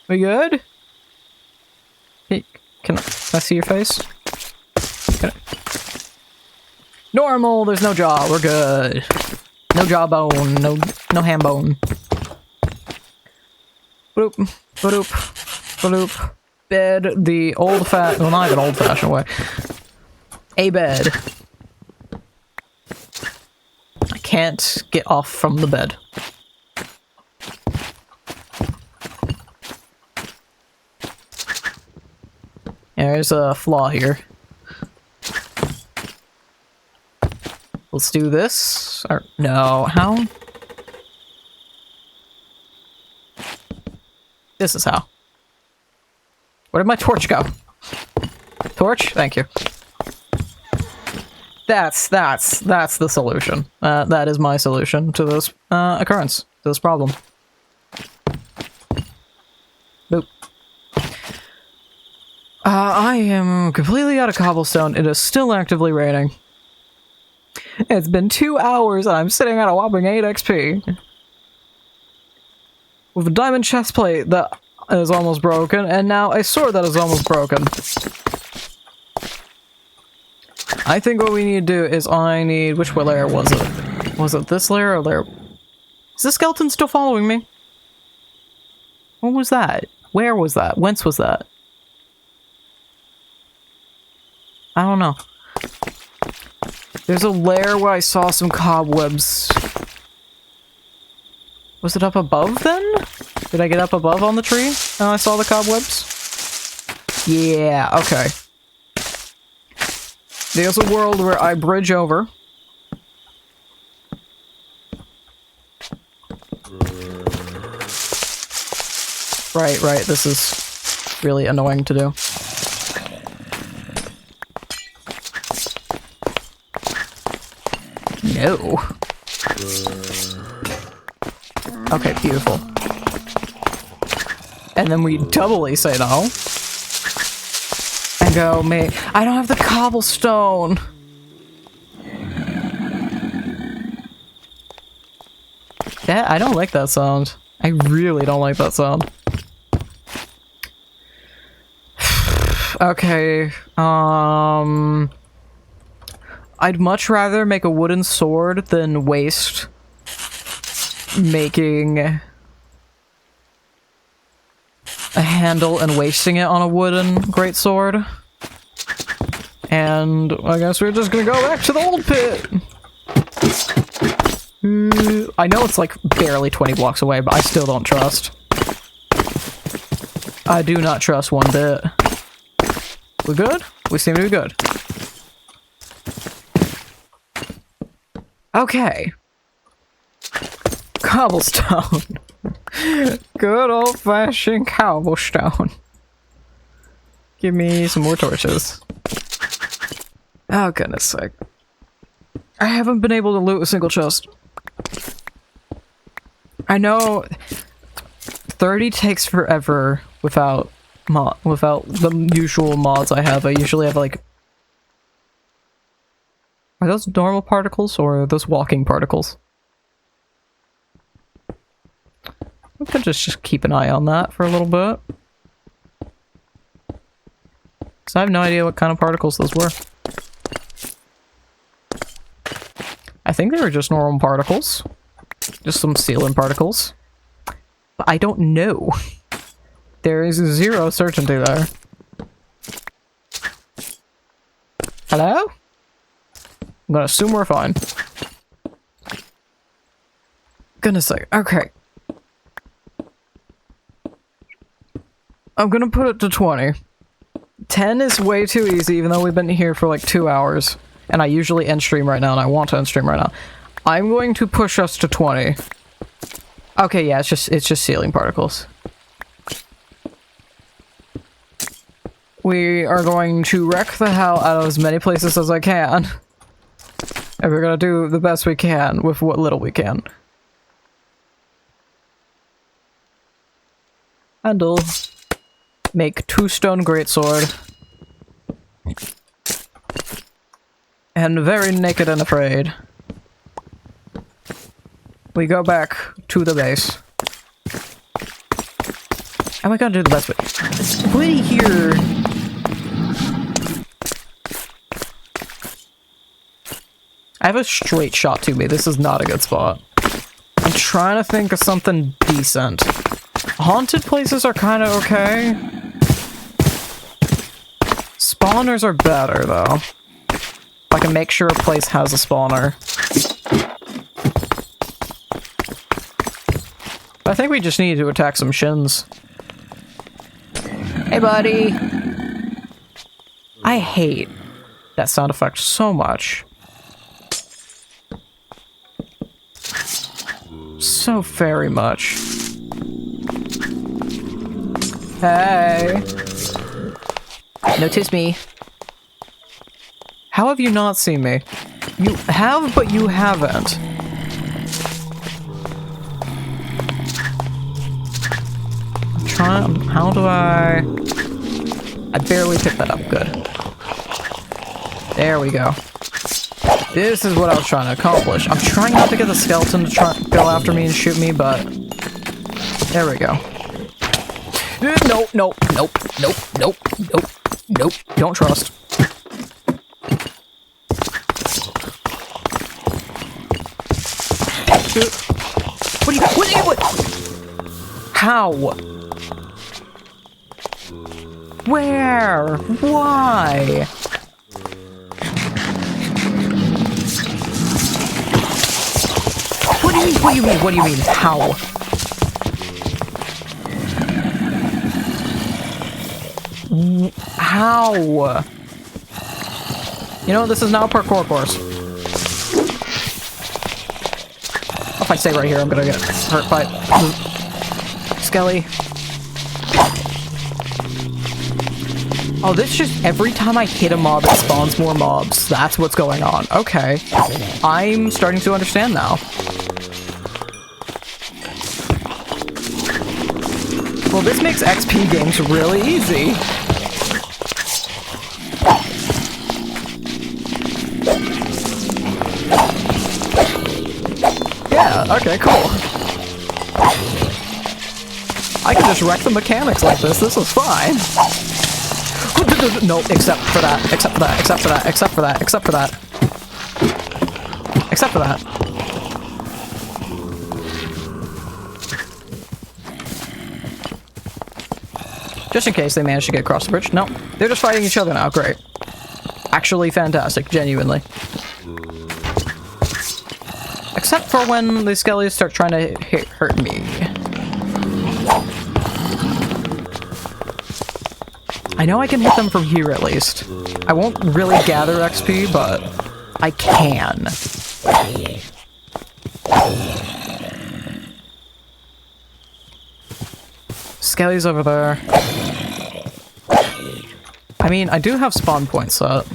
We good? Hey, can I see your face? Normal! There's no jaw. We're good. No jawbone. No ham bone. Bloop. Bloop. Bloop. Bed. The old-fashioned... Well, not even old-fashioned way. A bed. I can't get off from the bed. There's a flaw here. Let's do this. Or, no, how? This is how. Where did my torch go? Torch? Thank you. That's the solution. That is my solution to this occurrence, to this problem. Boop. I am completely out of cobblestone. It is still actively raining. It's been 2 hours and I'm sitting at a whopping 8 XP. With a diamond chestplate that is almost broken, and now a sword that is almost broken. I think what we need to do is which layer was it? Was it this layer or layer? Is the skeleton still following me? What was that? Where was that? Whence was that? I don't know. There's a layer where I saw some cobwebs. Was it up above then? Did I get up above on the tree and I saw the cobwebs? Yeah, okay. There's a world where I bridge over. Right, this is really annoying to do. No. Okay, beautiful. And then we doubly say no. And go, mate, I don't have the cobblestone! Yeah, I don't like that sound. I really don't like that sound. Okay, I'd much rather make a wooden sword than waste making a handle and wasting it on a wooden greatsword. And I guess we're just gonna go back to the old pit! I know it's like barely 20 blocks away, but I still don't trust. I do not trust one bit. We good? We seem to be good. Okay. Cobblestone. Good old-fashioned cobblestone. Give me some more torches. Oh, goodness sake. I haven't been able to loot a single chest. I know 30 takes forever without the usual mods I have. I usually have like... Are those normal particles or are those walking particles? We could just keep an eye on that for a little bit. Because I have no idea what kind of particles those were. I think they were just normal particles. Just some sealant particles. But I don't know. There is zero certainty there. Hello? I'm gonna assume we're fine. Goodness sake. Okay. I'm gonna put it to 20. 10 is way too easy, even though we've been here for like 2 hours. And I usually end stream right now, and I want to end stream right now. I'm going to push us to 20. Okay, yeah, it's just sealing particles. We are going to wreck the hell out of as many places as I can. And we're gonna do the best we can with what little we can. And I'll make 2 stone greatsword. And very naked and afraid. We go back to the base. And we gotta do the best way. This lady here... I have a straight shot to me. This is not a good spot. I'm trying to think of something decent. Haunted places are kind of okay. Spawners are better, though. I can make sure a place has a spawner. I think we just need to attack some shins. Hey, buddy! I hate that sound effect so much. So very much. Hey! Notice me. How have you not seen me? You have, but you haven't. I'm trying... How do I... I barely picked that up. Good. There we go. This is what I was trying to accomplish. I'm trying not to get the skeleton to try go after me and shoot me, but... There we go. Nope, nope, nope, nope, nope, nope, nope. Don't trust. What? How? Where? Why? What do you mean? What do you mean? What do you mean? How? How? You know, this is now a parkour course. If I stay right here, I'm gonna get hurt by Skelly. Oh, this just every time I hit a mob, it spawns more mobs. That's what's going on. Okay. I'm starting to understand now. Well, this makes XP games really easy. Yeah, okay, cool. I can just wreck the mechanics like this. This is fine. No, except for that, except for that, except for that, except for that, except for that. Except for that. Just in case they manage to get across the bridge. No, they're just fighting each other now. Great. Actually fantastic, genuinely. Except for when the skellies start trying to hurt me. I know I can hit them from here at least. I won't really gather XP, but I can. Skellies over there. I mean, I do have spawn points set.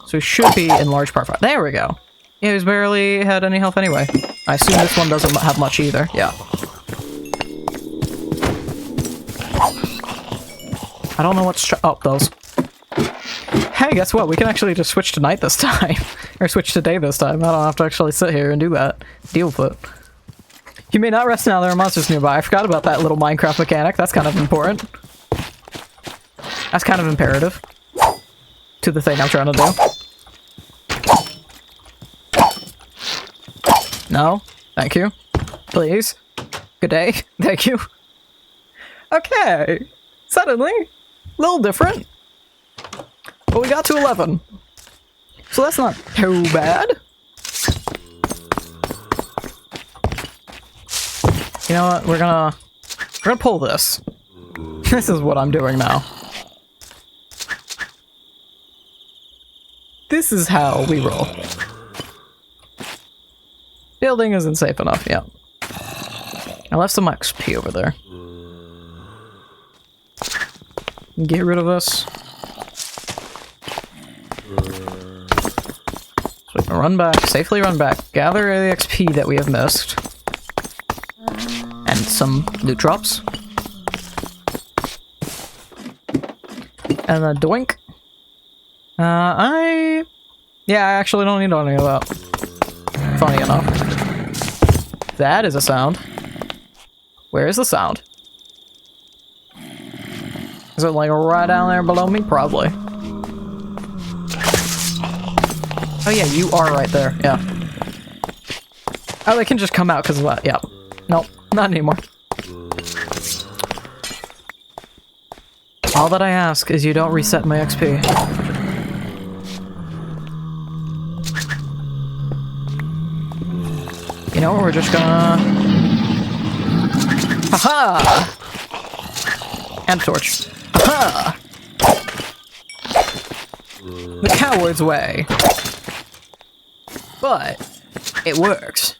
So he should be in large part. There we go. Yeah, he's barely had any health anyway. I assume this one doesn't have much either. Yeah. I don't know what's oh, those. Hey, guess what? We can actually just switch to night this time. Or switch to day this time. I don't have to actually sit here and do that. Deal with it. You may not rest now, there are monsters nearby. I forgot about that little Minecraft mechanic. That's kind of important. That's kind of imperative. To the thing I'm trying to do. No? Thank you. Please. Good day. Thank you. Okay. Suddenly. A little different. But we got to 11. So that's not too bad. You know what? We're gonna pull this. This is what I'm doing now. This is how we roll. Building isn't safe enough, yeah. I left some XP over there. Get rid of this. So we can run back, safely run back, gather the XP that we have missed. And some loot drops. And a doink. Yeah, I actually don't need any of that. Funny enough. That is a sound. Where is the sound? Is it like right down there below me? Probably. Oh yeah, you are right there, yeah. Oh, they can just come out because of that, yeah. Nope, not anymore. All that I ask is you don't reset my XP. You know what, we're just gonna... Haha! And torch. Haha! The coward's way. But it works.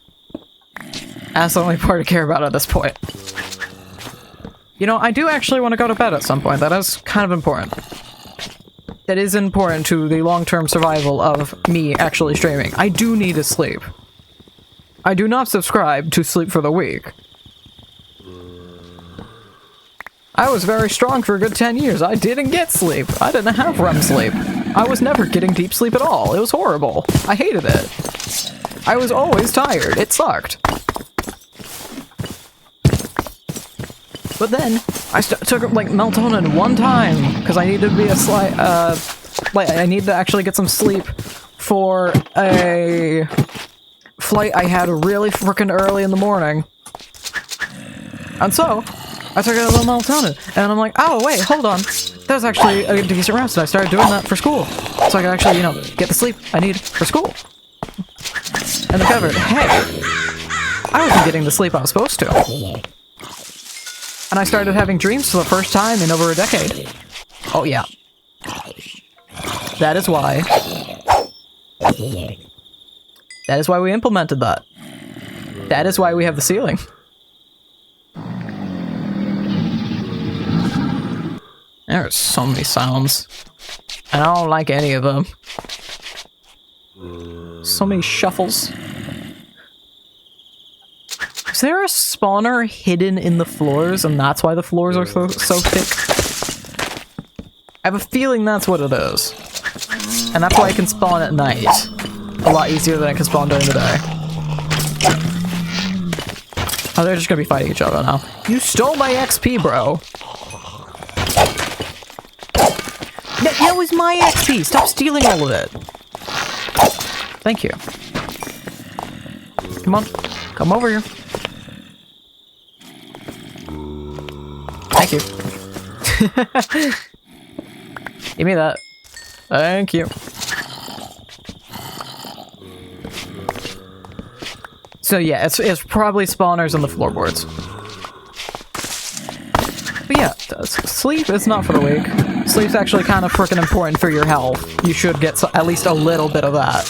That's the only part I care about at this point. You know, I do actually want to go to bed at some point. That is kind of important. That is important to the long-term survival of me actually streaming. I do need to sleep. I do not subscribe to Sleep for the Weak. I was very strong for a good 10 years. I didn't get sleep. I didn't have REM sleep. I was never getting deep sleep at all. It was horrible. I hated it. I was always tired. It sucked. But then, I took like melatonin one time, because I needed to be I needed to actually get some sleep for a flight I had really freaking early in the morning. And so, I took a little melatonin, and I'm like, oh wait, hold on. That was actually a decent rest, and I started doing that for school. So I could actually, you know, get the sleep I need for school. And discovered, hey, I wasn't getting the sleep I was supposed to. And I started having dreams for the first time in over a decade. Oh yeah. That is why. That is why we implemented that. That is why we have the ceiling. There are so many sounds, and I don't like any of them. So many shuffles. Is there a spawner hidden in the floors, and that's why the floors are so thick? I have a feeling that's what it is. And that's why I can spawn at night. A lot easier than I can spawn during the day. Oh, they're just gonna be fighting each other now. You stole my XP, bro! That was my XP! Stop stealing all of it! Thank you. Come on. Come over here. Thank you. Give me that. Thank you. So yeah, it's probably spawners on the floorboards. But yeah, sleep is not for the weak. Sleep's actually kind of freaking important for your health. You should get at least a little bit of that.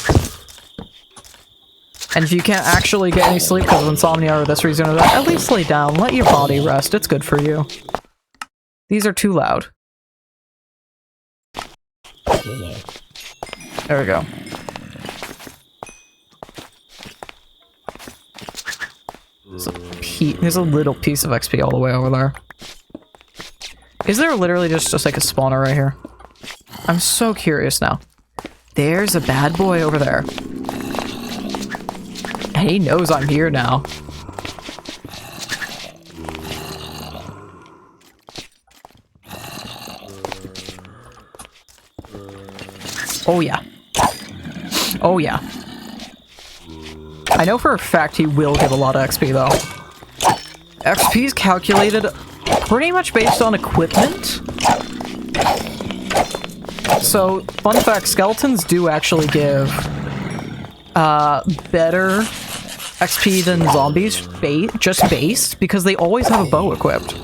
And if you can't actually get any sleep because of insomnia or this reason or that, at least lay down, let your body rest, it's good for you. These are too loud. There we go. There's a little piece of XP all the way over there. Is there literally just like a spawner right here? I'm so curious now. There's a bad boy over there. And he knows I'm here now. Oh yeah. Oh yeah. I know for a fact he will give a lot of XP though. XP is calculated pretty much based on equipment. So, fun fact, skeletons do actually give better XP than zombies, just based, because they always have a bow equipped.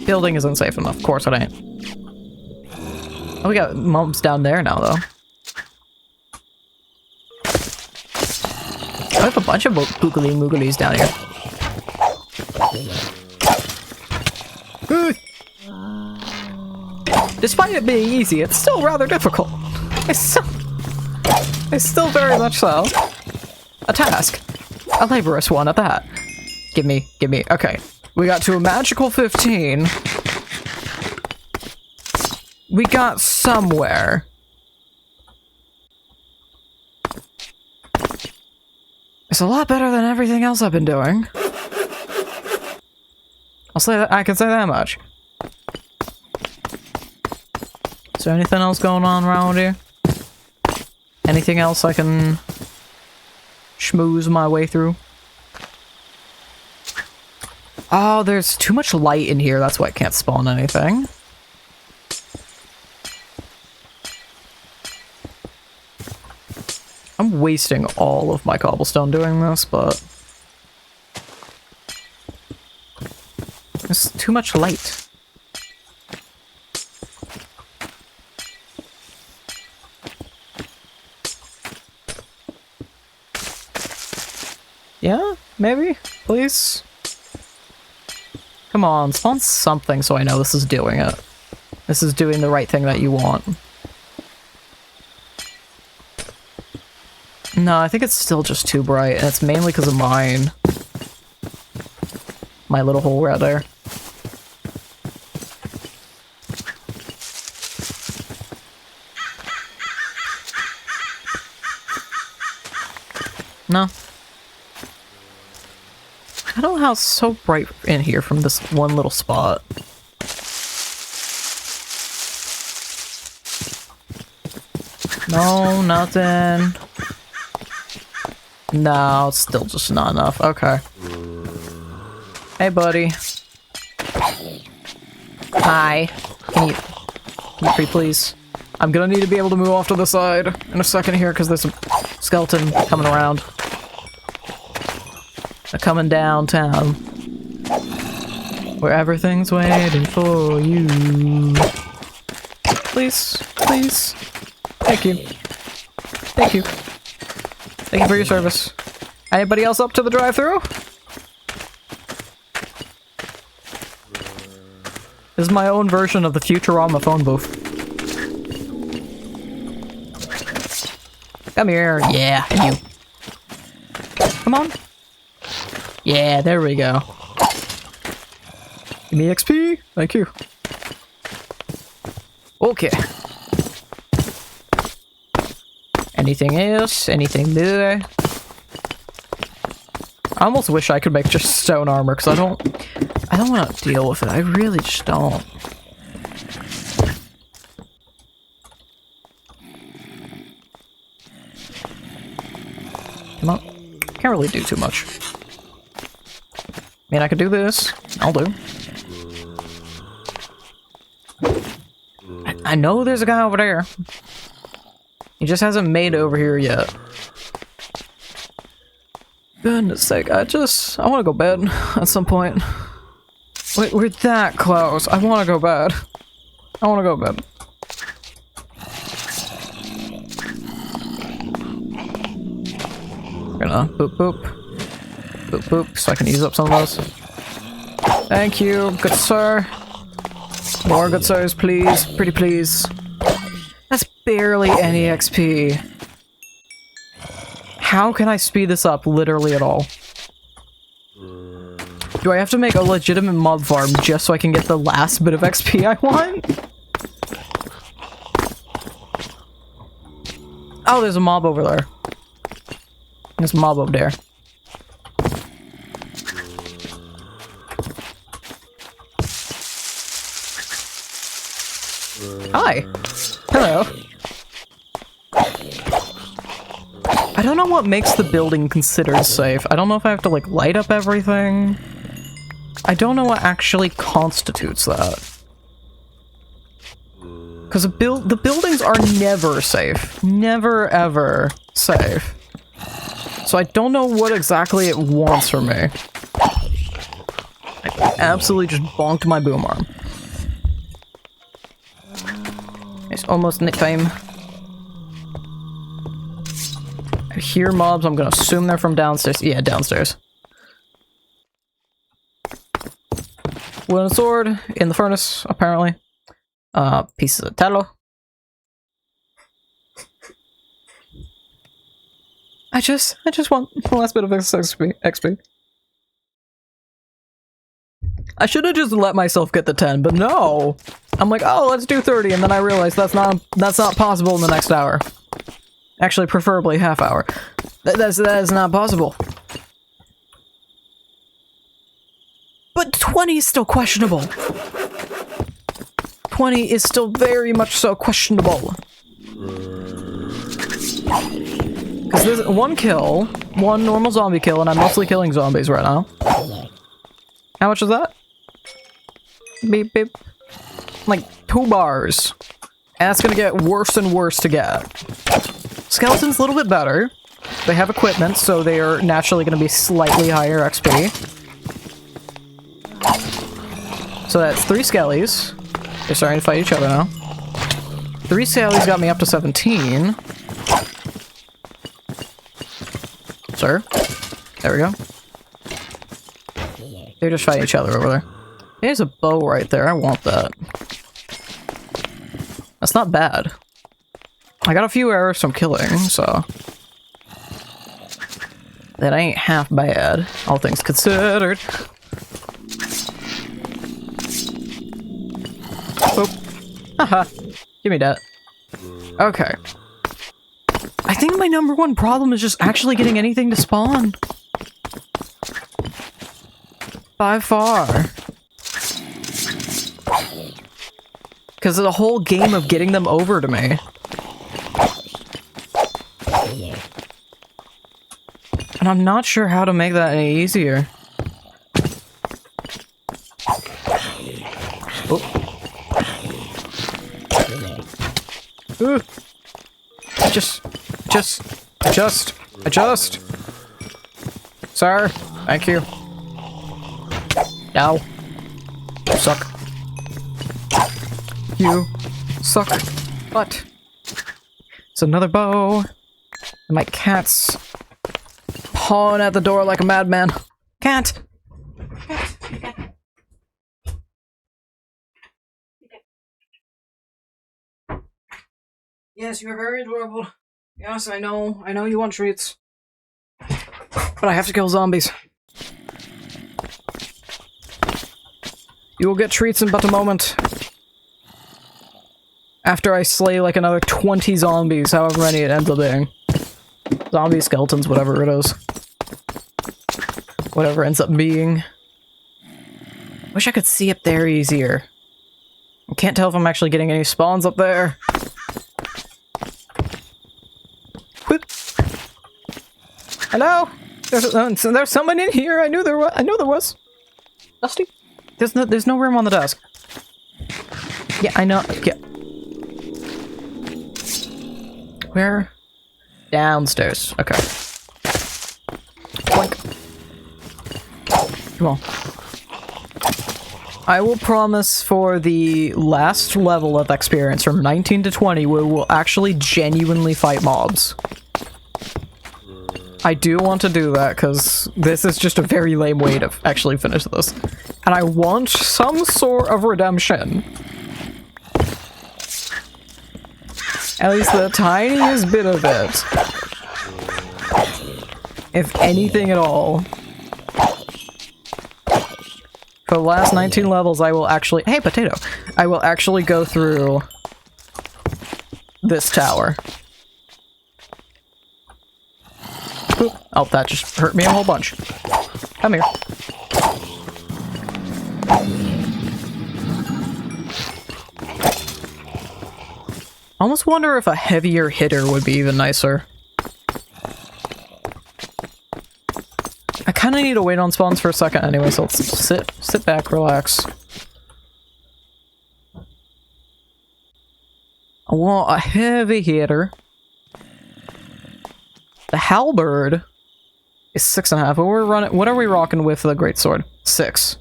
Building isn't safe enough, of course it ain't. Oh, we got mumps down there now, though. I have a bunch of boogly mooglies down here. Despite it being easy, it's still rather difficult. It's still very much so a task. A laborious one at that. Give me. Okay. We got to a magical 15. We got somewhere. It's a lot better than everything else I've been doing. I'll say that, I can say that much. Is there anything else going on around here? Anything else I can schmooze my way through? Oh, there's too much light in here, that's why I can't spawn anything. I'm wasting all of my cobblestone doing this, but there's too much light. Yeah? Maybe? Please? Come on, spawn something so I know this is doing it. This is doing the right thing that you want. No, I think it's still just too bright, and it's mainly because of mine. My little hole right there. No. I don't know how it's so bright in here from this one little spot. No, nothing. No, it's still just not enough. Okay. Hey, buddy. Hi. Can you free, please? I'm gonna need to be able to move off to the side in a second here because there's a skeleton coming around. They're coming downtown. Where everything's waiting for you. Please, please. Thank you. Thank you. Thank you for your service. Anybody else up to the drive-thru? This is my own version of the Futurama phone booth. Come here. Yeah, you. Come on. Yeah, there we go. Give me XP. Thank you. Okay. Anything else? Anything there? I almost wish I could make just stone armor, because I don't want to deal with it. I really just don't. Come on. Can't really do too much. I mean, I could do this. I'll do. I know there's a guy over there. He just hasn't made it over here yet. Goodness sake, I want to go bed at some point. Wait, we're that close. I want to go bed. I want to go bed. Gonna boop boop. Boop boop, so I can use up some of those. Thank you, good sir. More good sirs, please. Pretty please. That's barely any XP. How can I speed this up literally at all? Do I have to make a legitimate mob farm just so I can get the last bit of XP I want? Oh, there's a mob over there. There's a mob over there. Hi. Hello. I don't know what makes the building considered safe. I don't know if I have to, like, light up everything. I don't know what actually constitutes that. Because the buildings are never safe. Never, ever safe. So I don't know what exactly it wants from me. I absolutely just bonked my boom arm. It's almost nighttime. I hear mobs, I'm gonna assume they're from downstairs. Yeah, downstairs. Wooden sword in the furnace, apparently. Pieces of tallow. I just want the last bit of XP. I should have just let myself get the 10, but no! I'm like, oh, let's do 30, and then I realized that's not possible in the next hour. Actually, preferably half hour. That is not possible. But 20 is still questionable. 20 is still very much so questionable. Because there's one kill, one normal zombie kill, and I'm mostly killing zombies right now. How much is that? Beep beep. Like 2 bars. And that's gonna get worse and worse to get. Skeleton's a little bit better. They have equipment, so they are naturally gonna be slightly higher XP. So that's 3 skellies. They're starting to fight each other now. 3 skellies got me up to 17. Sir. There we go. They're just fighting each other over there. There's a bow right there. I want that. That's not bad. I got a few arrows from killing, so... that ain't half bad, all things considered. Boop. Haha. Give me that. Okay. I think my number one problem is just actually getting anything to spawn. By far. Because of the whole game of getting them over to me. And I'm not sure how to make that any easier. Ooh. Adjust. Sir, thank you. No. You suck. You suck. But it's another bow. And my cat's pawing at the door like a madman. Cat! Yes, you're very adorable. Yes, I know. I know you want treats. But I have to kill zombies. You will get treats in but a moment. After I slay like another 20 zombies, however many it ends up being. Zombie skeletons, whatever it is. Whatever it ends up being. Wish I could see up there easier. I can't tell if I'm actually getting any spawns up there. Whoop. Hello? There's someone in here. I knew there was. Dusty? There's no room on the desk. Yeah, I know. Yeah. Where? Downstairs. Okay. Boink. Come on. I will promise for the last level of experience from 19 to 20 we will actually genuinely fight mobs. I do want to do that because this is just a very lame way to actually finish this. And I want some sort of redemption. At least the tiniest bit of it. If anything at all. For the last 19 levels, I will actually— hey, potato! I will actually go through this tower. Oop. Oh, that just hurt me a whole bunch. Come here. I almost wonder if a heavier hitter would be even nicer. I kind of need to wait on spawns for a second anyway, so let's sit back, relax. I want a heavy hitter. The halberd is 6.5. What are we rocking with the greatsword? 6.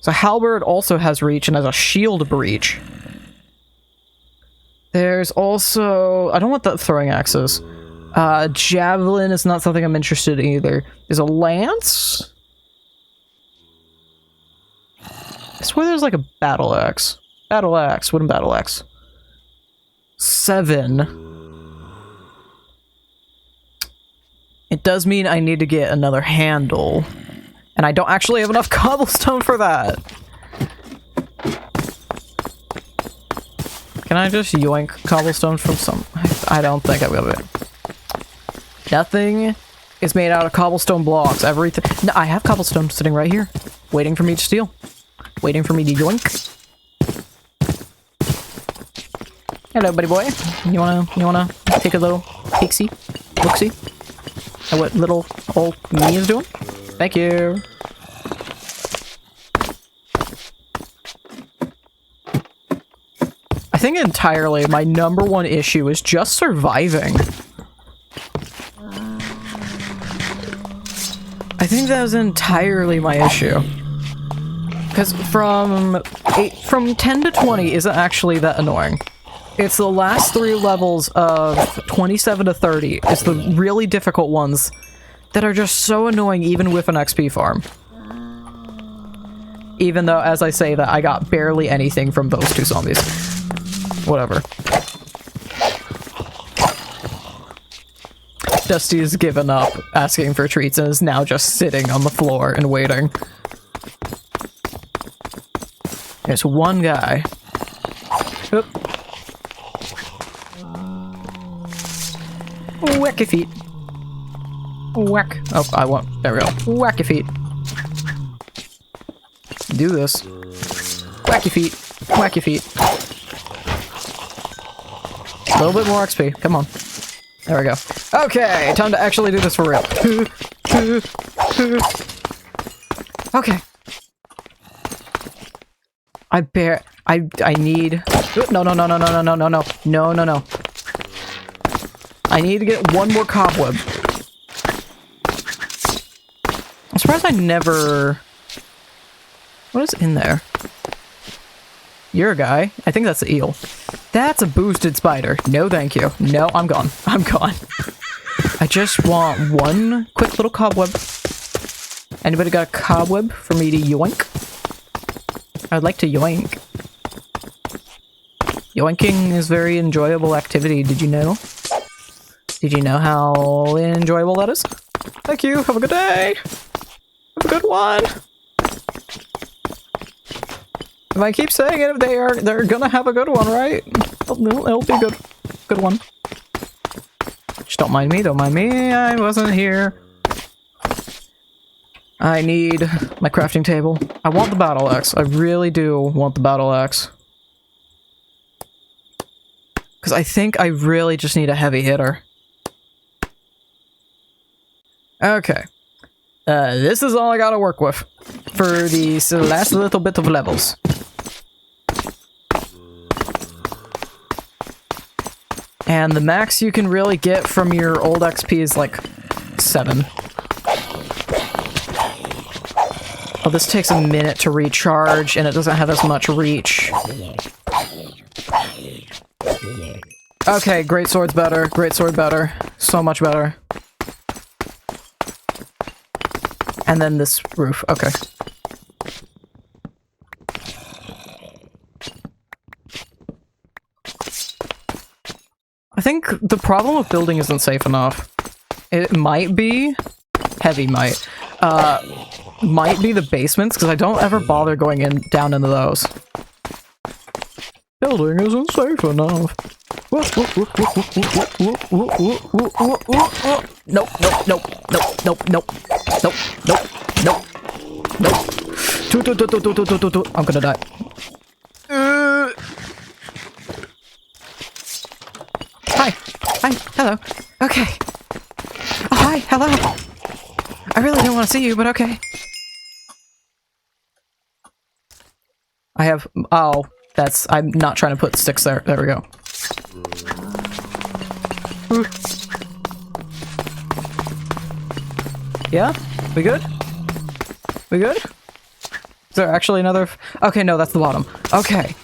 So halberd also has reach and has a shield breach. There's also— I don't want the throwing axes. Javelin is not something I'm interested in either. There's a lance? I swear there's like a battle axe. Battle axe. Wooden battle axe. 7. It does mean I need to get another handle. And I don't actually have enough cobblestone for that. Can I just yoink cobblestone from some— I don't think I'm gonna— nothing is made out of cobblestone blocks. Everything— no, I have cobblestone sitting right here. Waiting for me to steal. Waiting for me to yoink. Hello, buddy boy. You wanna take a little peek-see? Look-see? At what little old me is doing? Thank you. I think entirely my number one issue is just surviving. I think that was entirely my issue. Because from 10 to 20 isn't actually that annoying. It's the last 3 levels of 27 to 30. It's the really difficult ones that are just so annoying even with an XP farm. Even though, as I say that, I got barely anything from those 2 zombies. Whatever. Dusty has given up asking for treats and is now just sitting on the floor and waiting. There's one guy. Oop. Whack your feet. Whack. Oh, I won't. There we go. Whack your feet. Do this. Whack your feet. Whack your feet. A little bit more XP. Come on. There we go. Okay, time to actually do this for real. Okay. I need... No. No. I need to get one more cobweb. I'm surprised I never... What is in there? You're a guy. I think that's the eel. That's a boosted spider. No, thank you. No, I'm gone. I'm gone. I just want one quick little cobweb. Anybody got a cobweb for me to yoink? I'd like to yoink. Yoinking is a very enjoyable activity, did you know? Did you know how enjoyable that is? Thank you, have a good day! Have a good one! If I keep saying it, they're gonna have a good one, right? It'll be a good one. Just don't mind me, I wasn't here. I need my crafting table. I want the battle axe. I really do want the battle axe. Because I think I really just need a heavy hitter. Okay. This is all I gotta work with for these last little bit of levels. And the max you can really get from your old XP is like 7. Oh, this takes a minute to recharge, and it doesn't have as much reach. Okay, great sword's better. Great sword better. So much better. And then this roof. Okay. I think the problem with building isn't safe enough. It might be... Heavy might. Might be the basements, because I don't ever bother going down into those. Building isn't safe enough. Nope. I'm gonna die. Hi, hello. Okay. Oh, hi, hello. I really don't want to see you, but okay. I have... Oh, that's... I'm not trying to put sticks there. There we go. Ooh. Yeah? We good? We good? Is there actually another... Okay, no, that's the bottom. Okay.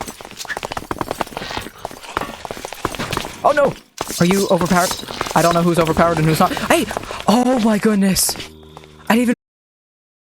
Oh, no! Are you overpowered? I don't know who's overpowered and who's not. Hey! Oh my goodness! I didn't